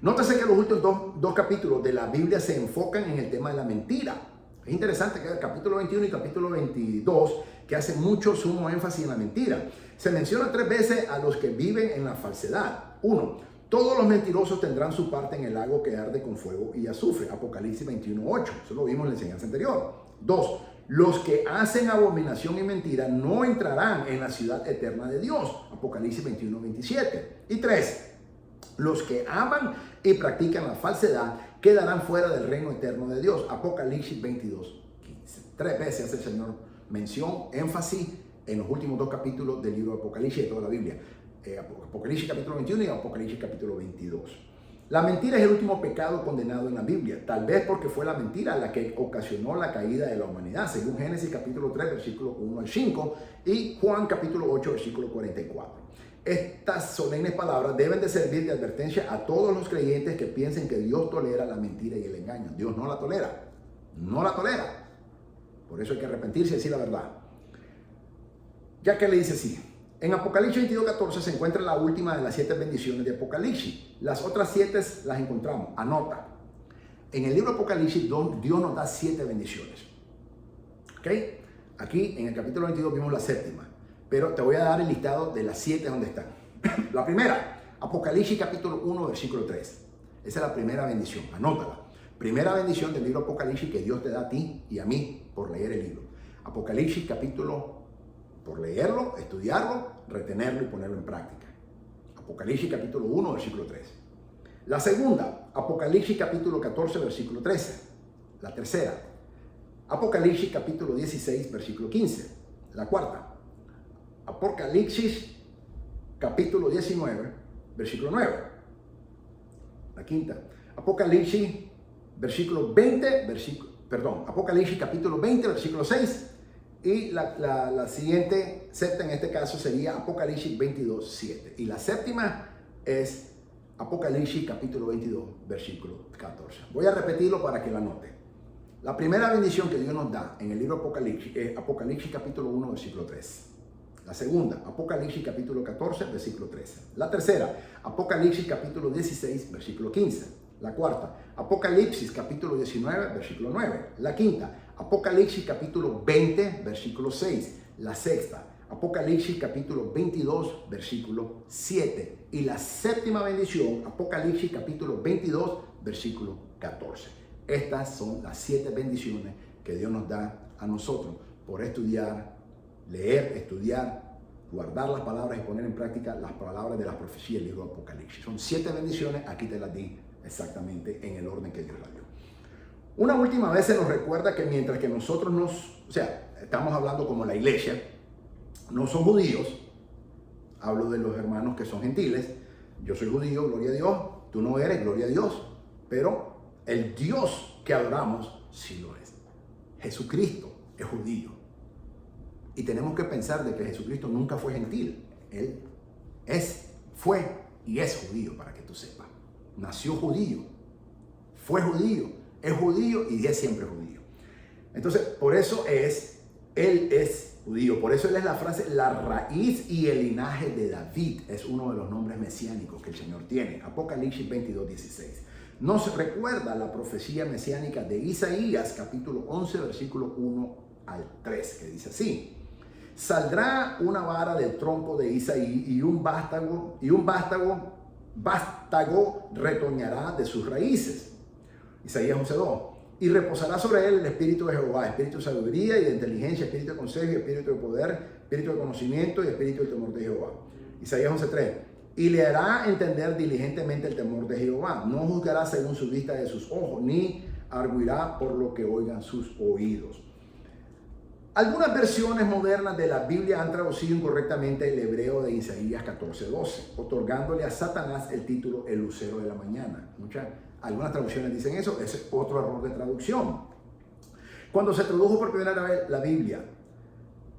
Nótese que los últimos dos capítulos de la Biblia se enfocan en el tema de la mentira. Es interesante que el capítulo 21 y capítulo 22, que hacen mucho sumo énfasis en la mentira. Se menciona 3 veces a los que viven en la falsedad. 1. Todos los mentirosos tendrán su parte en el lago que arde con fuego y azufre. Apocalipsis 21:8. Eso lo vimos en la enseñanza anterior. 2. Los que hacen abominación y mentira no entrarán en la ciudad eterna de Dios. Apocalipsis 21:27. Y 3. Los que aman y practican la falsedad quedarán fuera del reino eterno de Dios. Apocalipsis 22:15. 3 veces hace el Señor mención, énfasis en los últimos 2 capítulos del libro de Apocalipsis de toda la Biblia. Apocalipsis capítulo 21 y Apocalipsis capítulo 22. La mentira es el último pecado condenado en la Biblia, tal vez porque fue la mentira la que ocasionó la caída de la humanidad, según Génesis capítulo 3, versículo 1 al 5 y Juan capítulo 8, versículo 44. Estas solemnes palabras deben de servir de advertencia a todos los creyentes que piensen que Dios tolera la mentira y el engaño. Dios no la tolera, no la tolera. Por eso hay que arrepentirse y decir la verdad. Ya que le dice así. En Apocalipsis 22:14 se encuentra la última de las 7 bendiciones de Apocalipsis. Las otras 7 las encontramos. Anota. En el libro de Apocalipsis, Dios nos da 7 bendiciones. ¿Ok? Aquí en el capítulo 22 vimos la 7ª. Pero te voy a dar el listado de las 7 donde están. La primera, Apocalipsis capítulo 1, versículo 3. Esa es la primera bendición. Anótala. Primera bendición del libro de Apocalipsis que Dios te da a ti y a mí por leer el libro. Apocalipsis capítulo, por leerlo, estudiarlo, retenerlo y ponerlo en práctica. Apocalipsis capítulo 1, versículo 3. La segunda, Apocalipsis capítulo 14, versículo 13. La tercera, Apocalipsis capítulo 16, versículo 15. La cuarta, Apocalipsis capítulo 19, versículo 9. La quinta, Apocalipsis versículo 20, Apocalipsis capítulo 20, versículo 6. Y la siguiente secta en este caso sería Apocalipsis 22, 7. Y la séptima es Apocalipsis capítulo 22, versículo 14. Voy a repetirlo para que la note. La primera bendición que Dios nos da en el libro de Apocalipsis es Apocalipsis capítulo 1, versículo 3. La segunda, Apocalipsis capítulo 14, versículo 13. La tercera, Apocalipsis capítulo 16, versículo 15. La cuarta, Apocalipsis capítulo 19, versículo 9. La quinta, Apocalipsis capítulo 20, versículo 6. La sexta, Apocalipsis capítulo 22, versículo 7. Y la séptima bendición, Apocalipsis capítulo 22, versículo 14. Estas son las 7 bendiciones que Dios nos da a nosotros por estudiar, leer, estudiar, guardar las palabras y poner en práctica las palabras de las profecías del libro de Apocalipsis. Son 7 bendiciones, aquí te las di exactamente en el orden que Dios las dio. Una última vez se nos recuerda que mientras que nosotros estamos hablando como la iglesia, no son judíos, hablo de los hermanos que son gentiles, yo soy judío, gloria a Dios, tú no eres, gloria a Dios, pero el Dios que adoramos sí lo es. Jesucristo es judío. Y tenemos que pensar de que Jesucristo nunca fue gentil. Él fue y es judío, para que tú sepas. Nació judío, fue judío, es judío y es siempre judío. Entonces, por eso Él es judío. Por eso Él es la frase, la raíz y el linaje de David. Es uno de los nombres mesiánicos que el Señor tiene. Apocalipsis 22:16. Nos recuerda la profecía mesiánica de Isaías, capítulo 11, versículo 1 al 3, que dice así: saldrá una vara del tronco de Isaí y un vástago retoñará de sus raíces. Isaías 11:2. Y reposará sobre él el espíritu de Jehová, espíritu de sabiduría y de inteligencia, espíritu de consejo, espíritu de poder, espíritu de conocimiento y espíritu del temor de Jehová. Isaías 11:3. Y le hará entender diligentemente el temor de Jehová. No juzgará según su vista de sus ojos, ni arguirá por lo que oigan sus oídos. Algunas versiones modernas de la Biblia han traducido incorrectamente el hebreo de Isaías 14:12, otorgándole a Satanás el título el lucero de la mañana. Algunas traducciones dicen eso, ese es otro error de traducción. Cuando se tradujo por primera vez la Biblia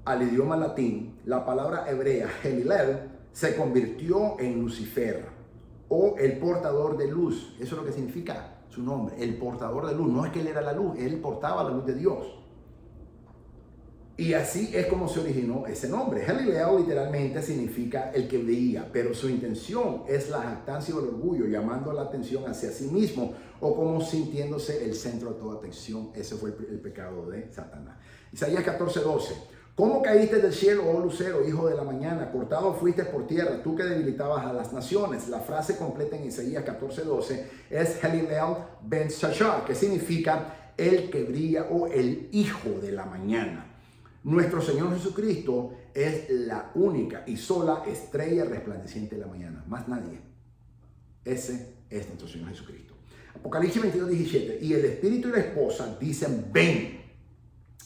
al idioma latín, la palabra hebrea Helilel se convirtió en Lucifer o el portador de luz. Eso es lo que significa su nombre, el portador de luz. No es que él era la luz, él portaba la luz de Dios. Y así es como se originó ese nombre. Helilel literalmente significa el que veía, pero su intención es la jactancia o el orgullo, llamando la atención hacia sí mismo o como sintiéndose el centro de toda atención. Ese fue el pecado de Satanás. Isaías 14:12. ¿Cómo caíste del cielo, oh lucero, hijo de la mañana? Cortado fuiste por tierra, tú que debilitabas a las naciones. La frase completa en Isaías 14:12 es Helilel ben Shachar, que significa el que brilla o el hijo de la mañana. Nuestro Señor Jesucristo es la única y sola estrella resplandeciente de la mañana. Más nadie. Ese es nuestro Señor Jesucristo. Apocalipsis 22:17. Y el espíritu y la esposa dicen ven.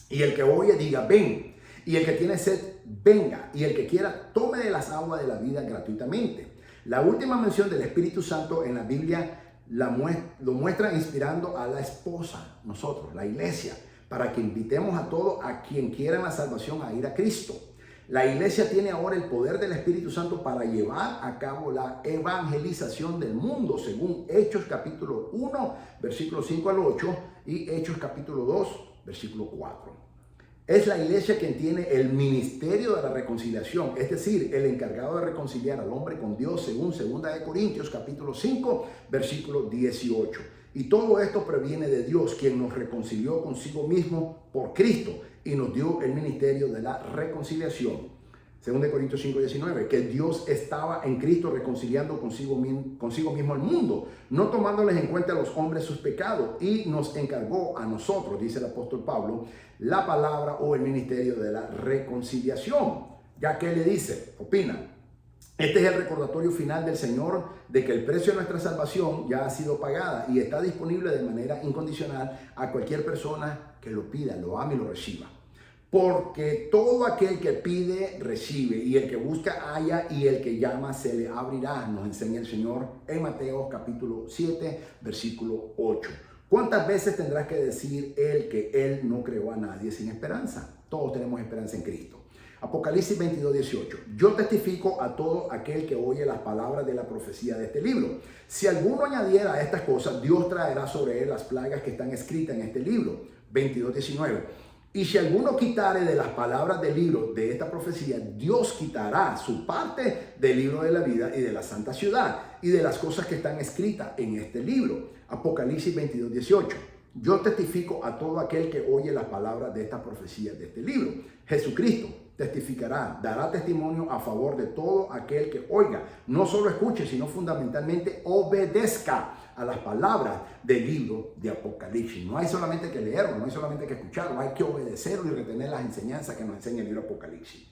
Y el que oye diga ven. Y el que tiene sed venga. Y el que quiera tome de las aguas de la vida gratuitamente. La última mención del Espíritu Santo en la Biblia lo muestra inspirando a la esposa, nosotros, la iglesia, para que invitemos a todos a quien quiera la salvación a ir a Cristo. La iglesia tiene ahora el poder del Espíritu Santo para llevar a cabo la evangelización del mundo, según Hechos capítulo 1, versículos 5 al 8 y Hechos capítulo 2, versículo 4. Es la iglesia quien tiene el ministerio de la reconciliación, es decir, el encargado de reconciliar al hombre con Dios, según 2 Corintios capítulo 5, versículo 18. Y todo esto proviene de Dios, quien nos reconcilió consigo mismo por Cristo y nos dio el ministerio de la reconciliación. 2 Corintios 5:19, que Dios estaba en Cristo reconciliando consigo mismo al mundo, no tomándoles en cuenta a los hombres sus pecados, y nos encargó a nosotros, dice el apóstol Pablo, la palabra o el ministerio de la reconciliación. Ya que le dice, opina, este es el recordatorio final del Señor de que el precio de nuestra salvación ya ha sido pagada y está disponible de manera incondicional a cualquier persona que lo pida, lo ame y lo reciba. Porque todo aquel que pide, recibe, y el que busca, halla, y el que llama, se le abrirá, nos enseña el Señor en Mateo capítulo 7, versículo 8. ¿Cuántas veces tendrás que decir él que él no creó a nadie sin esperanza? Todos tenemos esperanza en Cristo. Apocalipsis 22:18. Yo testifico a todo aquel que oye las palabras de la profecía de este libro. Si alguno añadiera a estas cosas, Dios traerá sobre él las plagas que están escritas en este libro. 22:19. Y si alguno quitare de las palabras del libro de esta profecía, Dios quitará su parte del libro de la vida y de la santa ciudad y de las cosas que están escritas en este libro. Apocalipsis 22:18. Yo testifico a todo aquel que oye las palabras de esta profecía de este libro. Jesucristo testificará, dará testimonio a favor de todo aquel que oiga. No solo escuche, sino fundamentalmente obedezca a las palabras del libro de Apocalipsis. No hay solamente que leerlo, no hay solamente que escucharlo, hay que obedecerlo y retener las enseñanzas que nos enseña el libro de Apocalipsis.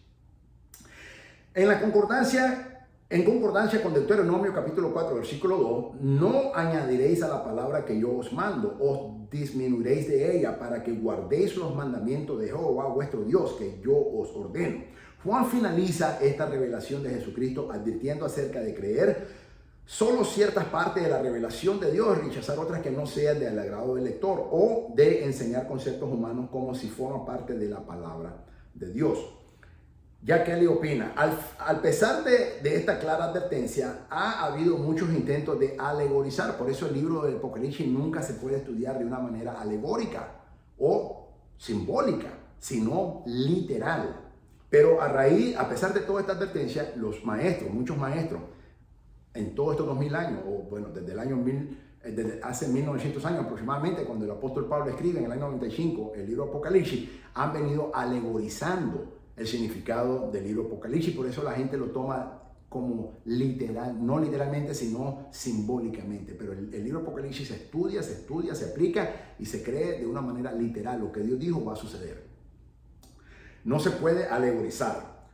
En concordancia con Deuteronomio capítulo 4, versículo 2, no añadiréis a la palabra que yo os mando, os disminuiréis de ella para que guardéis los mandamientos de Jehová vuestro Dios que yo os ordeno. Juan finaliza esta revelación de Jesucristo advirtiendo acerca de creer solo ciertas partes de la revelación de Dios, rechazar otras que no sean del agrado del lector o de enseñar conceptos humanos como si forman parte de la palabra de Dios. Ya que Kelly opina, al pesar de esta clara advertencia, ha habido muchos intentos de alegorizar. Por eso el libro del Apocalipsis nunca se puede estudiar de una manera alegórica o simbólica, sino literal. Pero a pesar de toda esta advertencia, los maestros, muchos maestros, en todos estos 2000 años, o bueno, desde hace 1900 años aproximadamente, cuando el apóstol Pablo escribe en el año 95 el libro Apocalipsis, han venido alegorizando el significado del libro Apocalipsis. Por eso la gente lo toma como literal, no literalmente, sino simbólicamente. Pero el libro Apocalipsis se estudia, se aplica y se cree de una manera literal. Lo que Dios dijo va a suceder. No se puede alegorizar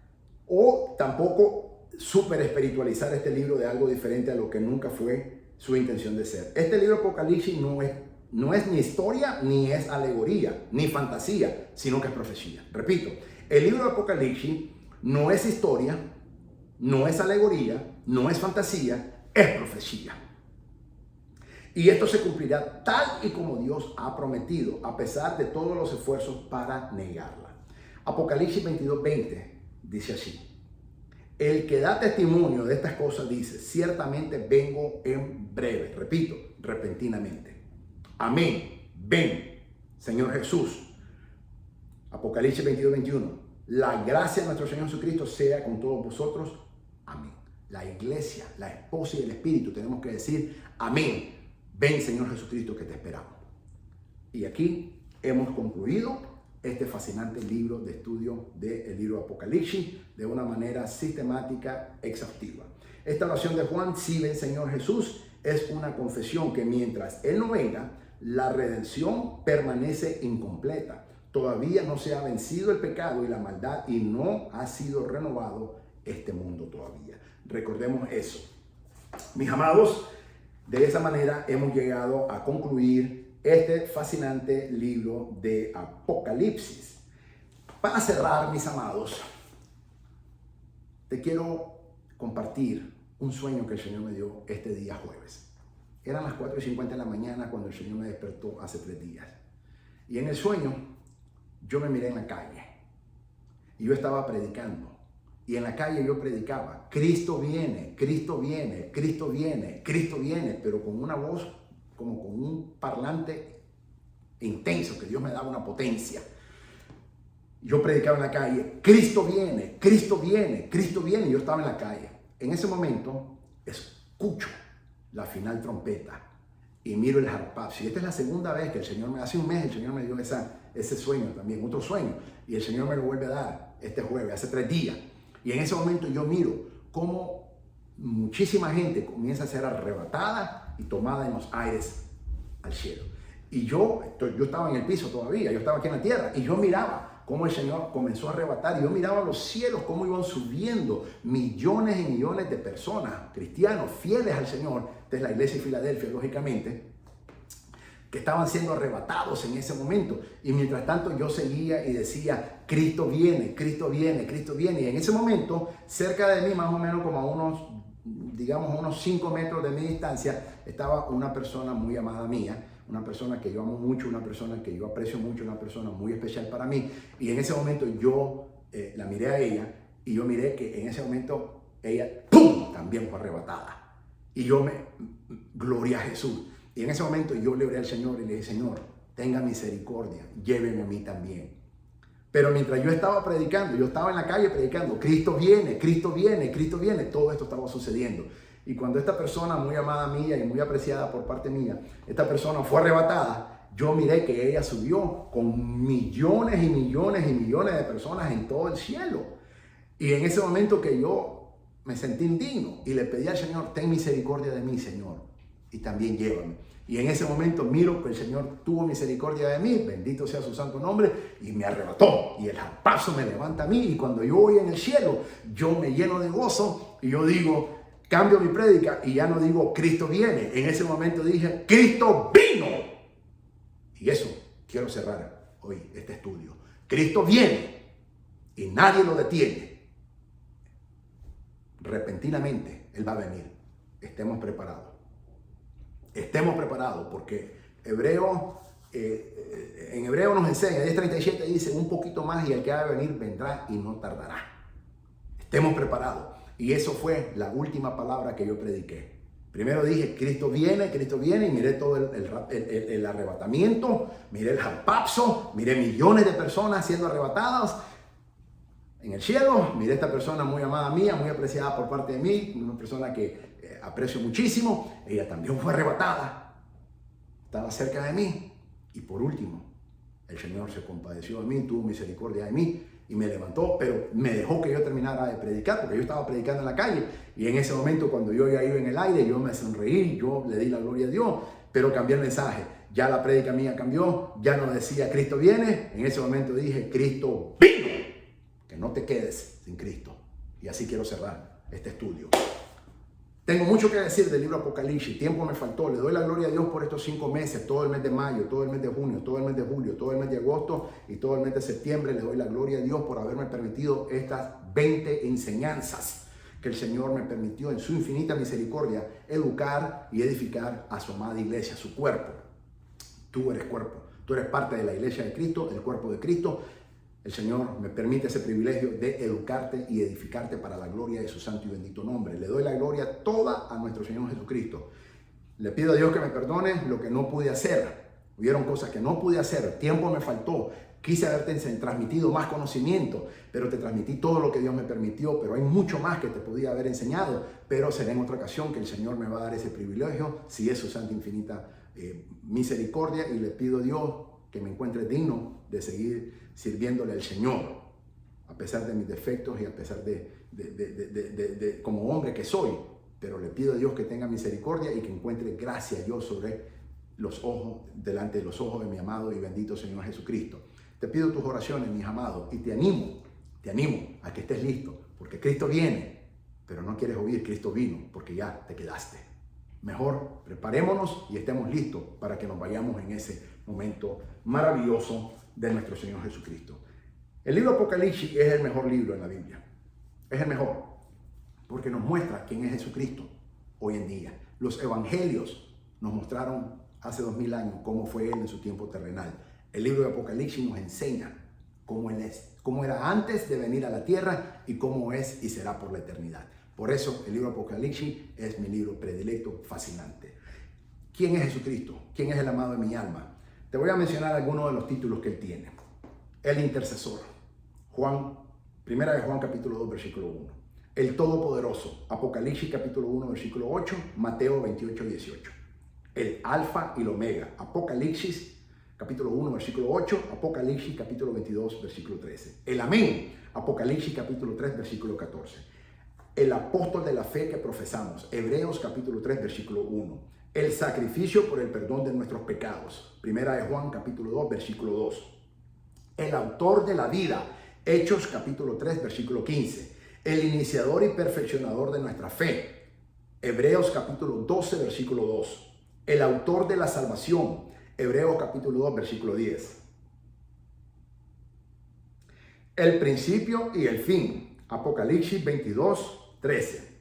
o tampoco super espiritualizar este libro de algo diferente a lo que nunca fue su intención de ser. Este libro Apocalipsis no es ni historia, ni es alegoría, ni fantasía, sino que es profecía. Repito, el libro de Apocalipsis no es historia, no es alegoría, no es fantasía, es profecía. Y esto se cumplirá tal y como Dios ha prometido, a pesar de todos los esfuerzos para negarla. Apocalipsis 22:20 dice así: el que da testimonio de estas cosas dice, ciertamente vengo en breve. Repito, repentinamente. Amén. Ven, Señor Jesús. Apocalipsis 22:21. La gracia de nuestro Señor Jesucristo sea con todos vosotros. Amén. La iglesia, la esposa y el espíritu tenemos que decir amén. Ven, Señor Jesucristo, que te esperamos. Y aquí hemos concluido este fascinante libro de estudio del libro Apocalipsis de una manera sistemática, exhaustiva. Esta oración de Juan, si ven, Señor Jesús, es una confesión que mientras Él no venga, la redención permanece incompleta. Todavía no se ha vencido el pecado y la maldad y no ha sido renovado este mundo todavía. Recordemos eso. Mis amados, de esa manera hemos llegado a concluir este fascinante libro de Apocalipsis. Para cerrar, mis amados, te quiero compartir un sueño que el Señor me dio este día jueves. Eran las 4:50 de la mañana cuando el Señor me despertó hace 3 días. Y en el sueño yo me miré en la calle y yo estaba predicando. Y en la calle yo predicaba, Cristo viene, Cristo viene, Cristo viene, Cristo viene, pero con una voz como con un parlante intenso, que Dios me daba una potencia. Yo predicaba en la calle, Cristo viene, Cristo viene, Cristo viene, y yo estaba en la calle. En ese momento escucho la final trompeta y miro el harpazo. Y esta es la segunda vez que el Señor hace un mes el Señor me dio ese sueño también, otro sueño, y el Señor me lo vuelve a dar este jueves, hace 3 días. Y en ese momento yo miro cómo muchísima gente comienza a ser arrebatada y tomada en los aires al cielo. Y yo estaba en el piso todavía, yo estaba aquí en la tierra, y yo miraba cómo el Señor comenzó a arrebatar, y yo miraba los cielos, cómo iban subiendo millones y millones de personas, cristianos, fieles al Señor, de la iglesia de Filadelfia, lógicamente, que estaban siendo arrebatados en ese momento. Y mientras tanto yo seguía y decía, Cristo viene, Cristo viene, Cristo viene. Y en ese momento, cerca de mí, más o menos como a unos 5 metros de mi distancia, estaba una persona muy amada mía, una persona que yo amo mucho, una persona que yo aprecio mucho, una persona muy especial para mí. Y en ese momento yo la miré a ella, y yo miré que en ese momento ella, ¡pum!, también fue arrebatada. Y yo gloria a Jesús. Y en ese momento yo le oré al Señor y le dije, Señor, tenga misericordia, lléveme a mí también. Pero mientras yo estaba predicando, yo estaba en la calle predicando, Cristo viene, Cristo viene, Cristo viene, todo esto estaba sucediendo. Y cuando esta persona muy amada mía y muy apreciada por parte mía, esta persona fue arrebatada, yo miré que ella subió con millones y millones y millones de personas en todo el cielo. Y en ese momento que yo me sentí indigno y le pedí al Señor, ten misericordia de mí, Señor, y también llévame. Y en ese momento miro que el Señor tuvo misericordia de mí, bendito sea su santo nombre, y me arrebató. Y el paso me levanta a mí, y cuando yo voy en el cielo, yo me lleno de gozo, y yo digo, cambio mi prédica, y ya no digo, Cristo viene. En ese momento dije, Cristo vino. Y eso quiero cerrar hoy este estudio. Cristo viene, y nadie lo detiene. Repentinamente, Él va a venir. Estemos preparados. Estemos preparados porque en Hebreo nos enseña, 10:37 dice, un poquito más y el que ha de venir vendrá y no tardará. Estemos preparados. Y eso fue la última palabra que yo prediqué. Primero dije, Cristo viene, y miré todo el arrebatamiento, miré el japapso, miré millones de personas siendo arrebatadas en el cielo. Miré a esta persona muy amada mía, muy apreciada por parte de mí, una persona que aprecio muchísimo. Ella también fue arrebatada, estaba cerca de mí. Y por último, el Señor se compadeció de mí, tuvo misericordia de mí y me levantó, pero me dejó que yo terminara de predicar, porque yo estaba predicando en la calle. Y en ese momento, cuando yo ya iba en el aire, yo me sonreí, yo le di la gloria a Dios, pero cambié el mensaje. Ya la prédica mía cambió, ya no decía Cristo viene. En ese momento dije, Cristo vino. Que no te quedes sin Cristo. Y así quiero cerrar este estudio. Tengo mucho que decir del libro Apocalipsis, tiempo me faltó, le doy la gloria a Dios por estos 5 meses, todo el mes de mayo, todo el mes de junio, todo el mes de julio, todo el mes de agosto y todo el mes de septiembre. Le doy la gloria a Dios por haberme permitido estas 20 enseñanzas que el Señor me permitió en su infinita misericordia educar y edificar a su amada iglesia, su cuerpo. Tú eres cuerpo, tú eres parte de la iglesia de Cristo, el cuerpo de Cristo. El Señor me permite ese privilegio de educarte y edificarte para la gloria de su santo y bendito nombre. Le doy la gloria toda a nuestro Señor Jesucristo. Le pido a Dios que me perdone lo que no pude hacer. Hubieron cosas que no pude hacer, tiempo me faltó. Quise haberte transmitido más conocimiento, pero te transmití todo lo que Dios me permitió. Pero hay mucho más que te podía haber enseñado, pero será en otra ocasión que el Señor me va a dar ese privilegio, si es su santa infinita misericordia. Y le pido a Dios que me encuentre digno de seguir sirviéndole al Señor, a pesar de mis defectos y a pesar de como hombre que soy. Pero le pido a Dios que tenga misericordia y que encuentre gracia yo sobre los ojos, delante de los ojos de mi amado y bendito Señor Jesucristo. Te pido tus oraciones, mis amados, y te animo a que estés listo, porque Cristo viene, pero no quieres oír, Cristo vino, porque ya te quedaste. Mejor preparémonos y estemos listos para que nos vayamos en ese momento maravilloso de nuestro Señor Jesucristo. El libro Apocalipsis es el mejor libro en la Biblia. Es el mejor, porque nos muestra quién es Jesucristo hoy en día. Los evangelios nos mostraron hace 2000 años cómo fue Él en su tiempo terrenal. El libro de Apocalipsis nos enseña cómo Él es, cómo era antes de venir a la tierra y cómo es y será por la eternidad. Por eso el libro Apocalipsis es mi libro predilecto, fascinante. ¿Quién es Jesucristo? ¿Quién es el amado de mi alma? Te voy a mencionar algunos de los títulos que Él tiene. El intercesor, Primera de Juan capítulo 2, versículo 1. El todopoderoso, Apocalipsis capítulo 1, versículo 8, Mateo 28, 18. El alfa y el omega, Apocalipsis capítulo 1, versículo 8, Apocalipsis capítulo 22, versículo 13. El amén, Apocalipsis capítulo 3, versículo 14. El apóstol de la fe que profesamos, Hebreos capítulo 3, versículo 1. El sacrificio por el perdón de nuestros pecados, Primera de Juan capítulo 2, versículo 2. El autor de la vida, Hechos capítulo 3, versículo 15. El iniciador y perfeccionador de nuestra fe, Hebreos capítulo 12, versículo 2. El autor de la salvación, Hebreos capítulo 2, versículo 10. El principio y el fin, Apocalipsis 22, 13.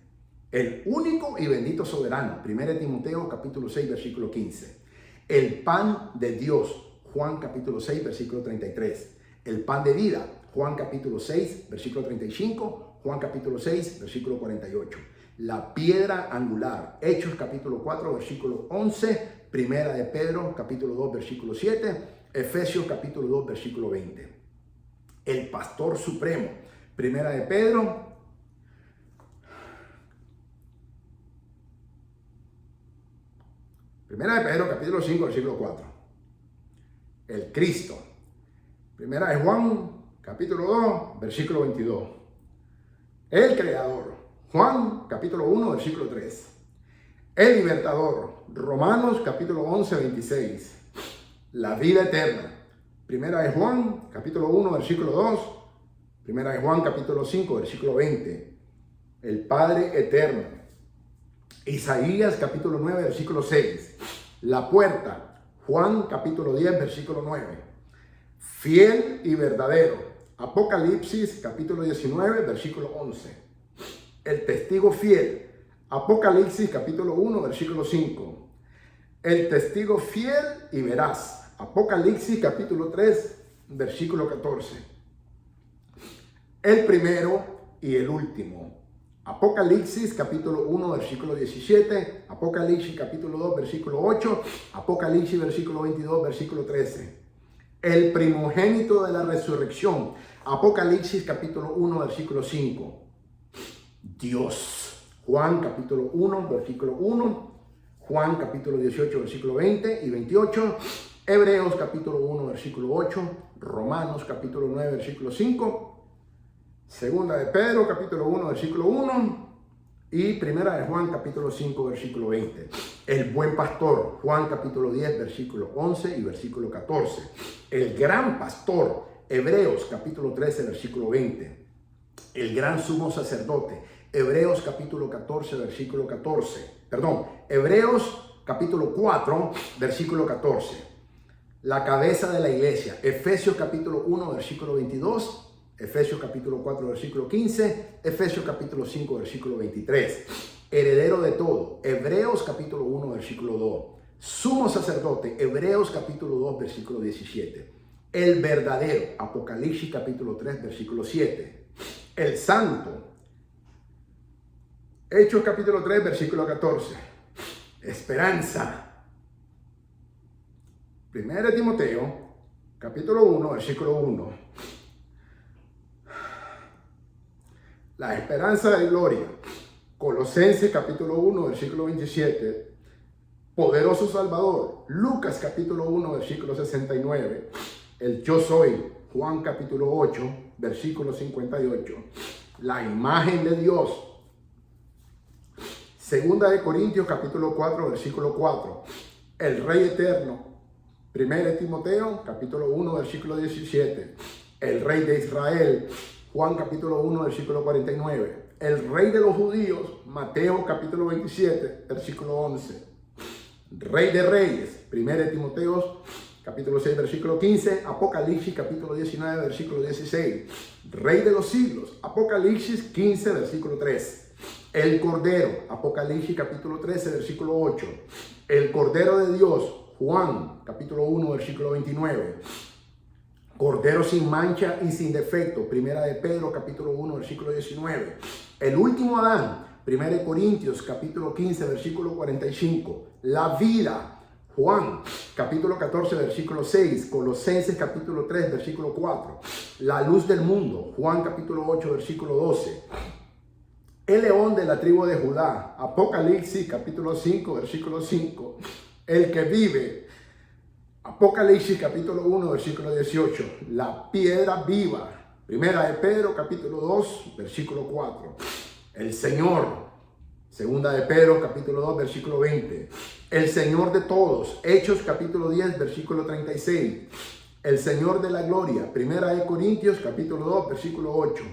El único y bendito soberano, 1 Timoteo capítulo 6, versículo 15. El pan de Dios, Juan capítulo 6, versículo 33. El pan de vida, Juan capítulo 6, versículo 35. Juan capítulo 6, versículo 48. La piedra angular, Hechos capítulo 4, versículo 11. Primera de Pedro capítulo 2, versículo 7. Efesios capítulo 2, versículo 20. El pastor supremo, Primera de Pedro capítulo 5, versículo 4. el Cristo. Primera de Juan, capítulo 2, versículo 22. El Creador. Juan, capítulo 1, versículo 3. El Libertador. Romanos, capítulo 11, 26. La vida eterna. Primera de Juan, capítulo 1, versículo 2. Primera de Juan, capítulo 5, versículo 20. El Padre eterno. Isaías, capítulo 9, versículo 6. La puerta. Juan, capítulo 10, versículo 9. Fiel y verdadero. Apocalipsis, capítulo 19, versículo 11. El testigo fiel. Apocalipsis, capítulo 1, versículo 5. El testigo fiel y veraz. Apocalipsis, capítulo 3, versículo 14. El primero y el último. Apocalipsis, capítulo 1, versículo 17. Apocalipsis, capítulo 2, versículo 8. Apocalipsis, versículo 22, versículo 13. El primogénito de la resurrección. Apocalipsis, capítulo 1, versículo 5. Dios. Juan, capítulo 1, versículo 1. Juan, capítulo 18, versículo 20 y 28. Hebreos, capítulo 1, versículo 8. Romanos, capítulo 9, versículo 5. Segunda de Pedro, capítulo 1, versículo 1. Y primera de Juan, capítulo 5, versículo 20. El buen pastor. Juan, capítulo 10, versículo 11 y versículo 14. El gran pastor. Hebreos, capítulo 13, versículo 20. El gran sumo sacerdote. Hebreos capítulo 14, versículo 14. Perdón, Hebreos capítulo 4, versículo 14. La cabeza de la iglesia. Efesios capítulo 1, versículo 22. Efesios capítulo 4, versículo 15. Efesios capítulo 5, versículo 23. Heredero de todo. Hebreos capítulo 1, versículo 2. Sumo sacerdote. Hebreos capítulo 2, versículo 17. El verdadero. Apocalipsis capítulo 3, versículo 7. El santo. Hechos capítulo 3, versículo 14. Esperanza. Primera de Timoteo, capítulo 1, versículo 1. La esperanza de gloria. Colosenses capítulo 1, versículo 27. Poderoso Salvador. Lucas capítulo 1, versículo 69. El yo soy. Juan capítulo 8, versículo 58. La imagen de Dios. Segunda de Corintios capítulo 4, versículo 4. El Rey eterno. Primera de Timoteo capítulo 1, versículo 17. El Rey de Israel. Juan capítulo 1, versículo 49. El Rey de los judíos. Mateo capítulo 27, versículo 11. Rey de reyes. Primera de Timoteo capítulo 6, versículo 15. Apocalipsis capítulo 19, versículo 16. Rey de los siglos. Apocalipsis 15, versículo 3. El Cordero, Apocalipsis capítulo 13, versículo 8. El Cordero de Dios, Juan capítulo 1, versículo 29. Cordero sin mancha y sin defecto, Primera de Pedro capítulo 1, versículo 19. El último Adán, Primera de Corintios capítulo 15, versículo 45. La vida, Juan capítulo 14, versículo 6. Colosenses capítulo 3, versículo 4. La luz del mundo, Juan capítulo 8, versículo 12. El león de la tribu de Judá. Apocalipsis capítulo 5, versículo 5. El que vive. Apocalipsis capítulo 1, versículo 18. La piedra viva. Primera de Pedro capítulo 2, versículo 4. El Señor. Segunda de Pedro capítulo 2, versículo 20. El Señor de todos. Hechos capítulo 10, versículo 36. El Señor de la gloria. Primera de Corintios capítulo 2, versículo 8.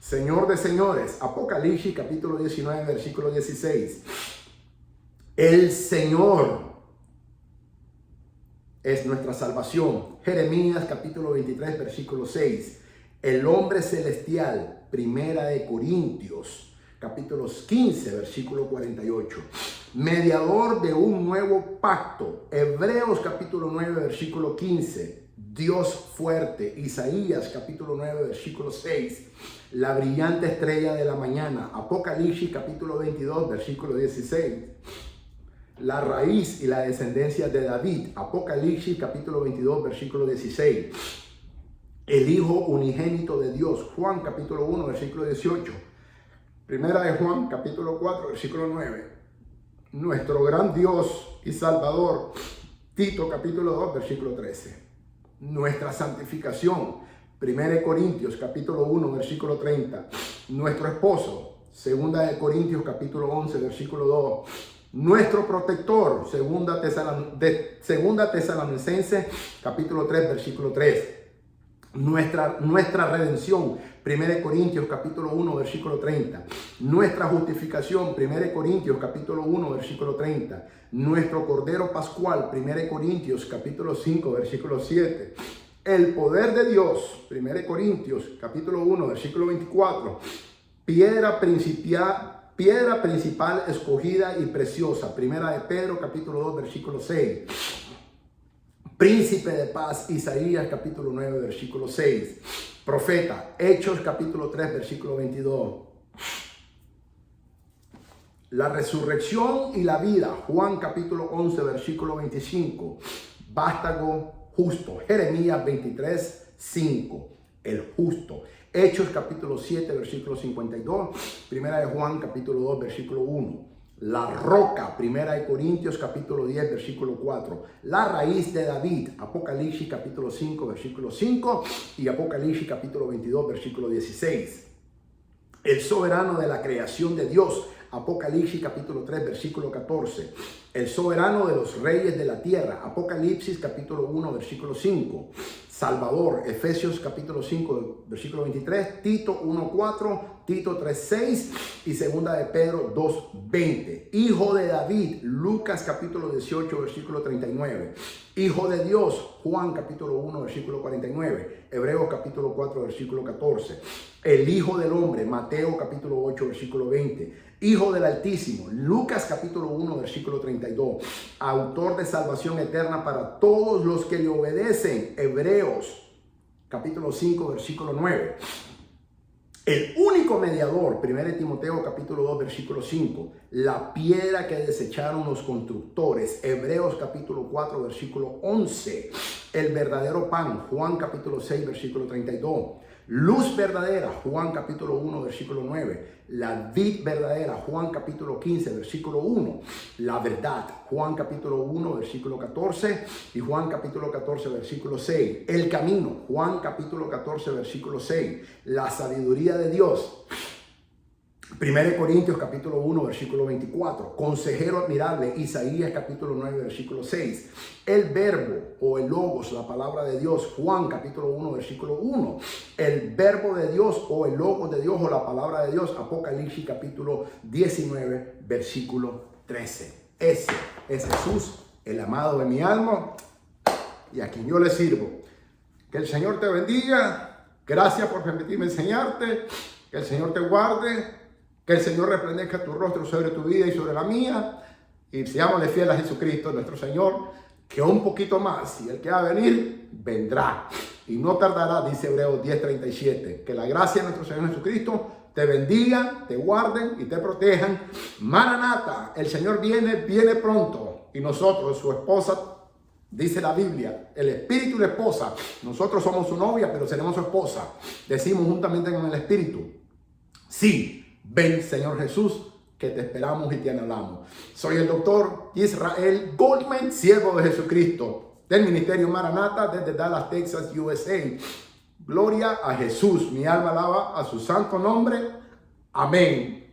Señor de señores, Apocalipsis capítulo 19, versículo 16. El Señor es nuestra salvación. Jeremías capítulo 23, versículo 6. El hombre celestial, Primera de Corintios, capítulos 15, versículo 48. Mediador de un nuevo pacto. Hebreos capítulo 9, versículo 15. Dios fuerte. Isaías capítulo 9, versículo 6. La brillante estrella de la mañana. Apocalipsis capítulo 22, versículo 16. La raíz y la descendencia de David. Apocalipsis capítulo 22, versículo 16. El Hijo unigénito de Dios. Juan capítulo 1, versículo 18. Primera de Juan capítulo 4, versículo 9. Nuestro gran Dios y Salvador. Tito capítulo 2, versículo 13. nuestra santificación, 1 Corintios capítulo 1, versículo 30, nuestro esposo, 2 Corintios capítulo 11, versículo 2, nuestro protector, 2 Tesalonicenses capítulo 3, versículo 3, nuestra redención, 1 Corintios capítulo 1, versículo 30. Nuestra justificación, 1 Corintios capítulo 1, versículo 30. Nuestro Cordero Pascual, 1 Corintios capítulo 5, versículo 7. El poder de Dios, 1 Corintios capítulo 1, versículo 24. Piedra principal escogida y preciosa, 1 de Pedro capítulo 2, versículo 6. Príncipe de paz, Isaías capítulo 9, versículo 6. Profeta, Hechos capítulo 3, versículo 22. La resurrección y la vida, Juan capítulo 11, versículo 25. Vástago justo, Jeremías 23, 5. El justo. Hechos capítulo 7, versículo 52. Primera de Juan capítulo 2, versículo 1. La roca, 1 Corintios capítulo 10, versículo 4. La raíz de David, Apocalipsis capítulo 5, versículo 5 y Apocalipsis capítulo 22, versículo 16. El soberano de la creación de Dios, Apocalipsis capítulo 3, versículo 14. El soberano de los reyes de la tierra, Apocalipsis capítulo 1, versículo 5. Salvador, Efesios capítulo 5, versículo 23, Tito 1, 4, Tito 3, 6 y segunda de Pedro 2, 20. Hijo de David, Lucas capítulo 18, versículo 39. Hijo de Dios, Juan capítulo 1, versículo 49. Hebreos capítulo 4, versículo 14. El Hijo del Hombre, Mateo capítulo 8, versículo 20. Hijo del Altísimo, Lucas capítulo 1, versículo 32. Autor de salvación eterna para todos los que le obedecen, Hebreos capítulo 5, versículo 9. El único mediador, 1 Timoteo capítulo 2, versículo 5. La piedra que desecharon los constructores, Hebreos capítulo 4, versículo 11. El verdadero pan, Juan capítulo 6, versículo 32. Luz verdadera, Juan capítulo 1, versículo 9. La vid verdadera, Juan capítulo 15, versículo 1. La verdad, Juan capítulo 1, versículo 14 y Juan capítulo 14, versículo 6. El camino, Juan capítulo 14, versículo 6. La sabiduría de Dios, 1 Corintios capítulo 1, versículo 24. Consejero admirable, Isaías capítulo 9, versículo 6. El verbo o el logos, la palabra de Dios, Juan capítulo 1, versículo 1. El verbo de Dios o el logos de Dios o la palabra de Dios, Apocalipsis capítulo 19, versículo 13. Ese es Jesús, el amado de mi alma y a quien yo le sirvo. Que el Señor te bendiga. Gracias por permitirme enseñarte. Que el Señor te guarde. Que el Señor resplandezca tu rostro sobre tu vida y sobre la mía. Y seámosle fieles a Jesucristo, nuestro Señor, que un poquito más, y el que va a venir, vendrá. Y no tardará, dice Hebreos 10:37. Que la gracia de nuestro Señor Jesucristo te bendiga, te guarden y te protejan. Maranata, el Señor viene pronto. Y nosotros, su esposa, dice la Biblia, el espíritu y la esposa. Nosotros somos su novia, pero seremos su esposa. Decimos juntamente con el espíritu. Sí. Ven, Señor Jesús, que te esperamos y te anhelamos. Soy el doctor Israel Goldman, siervo de Jesucristo, del Ministerio Maranata desde Dallas, Texas, USA. Gloria a Jesús. Mi alma alaba a su santo nombre. Amén.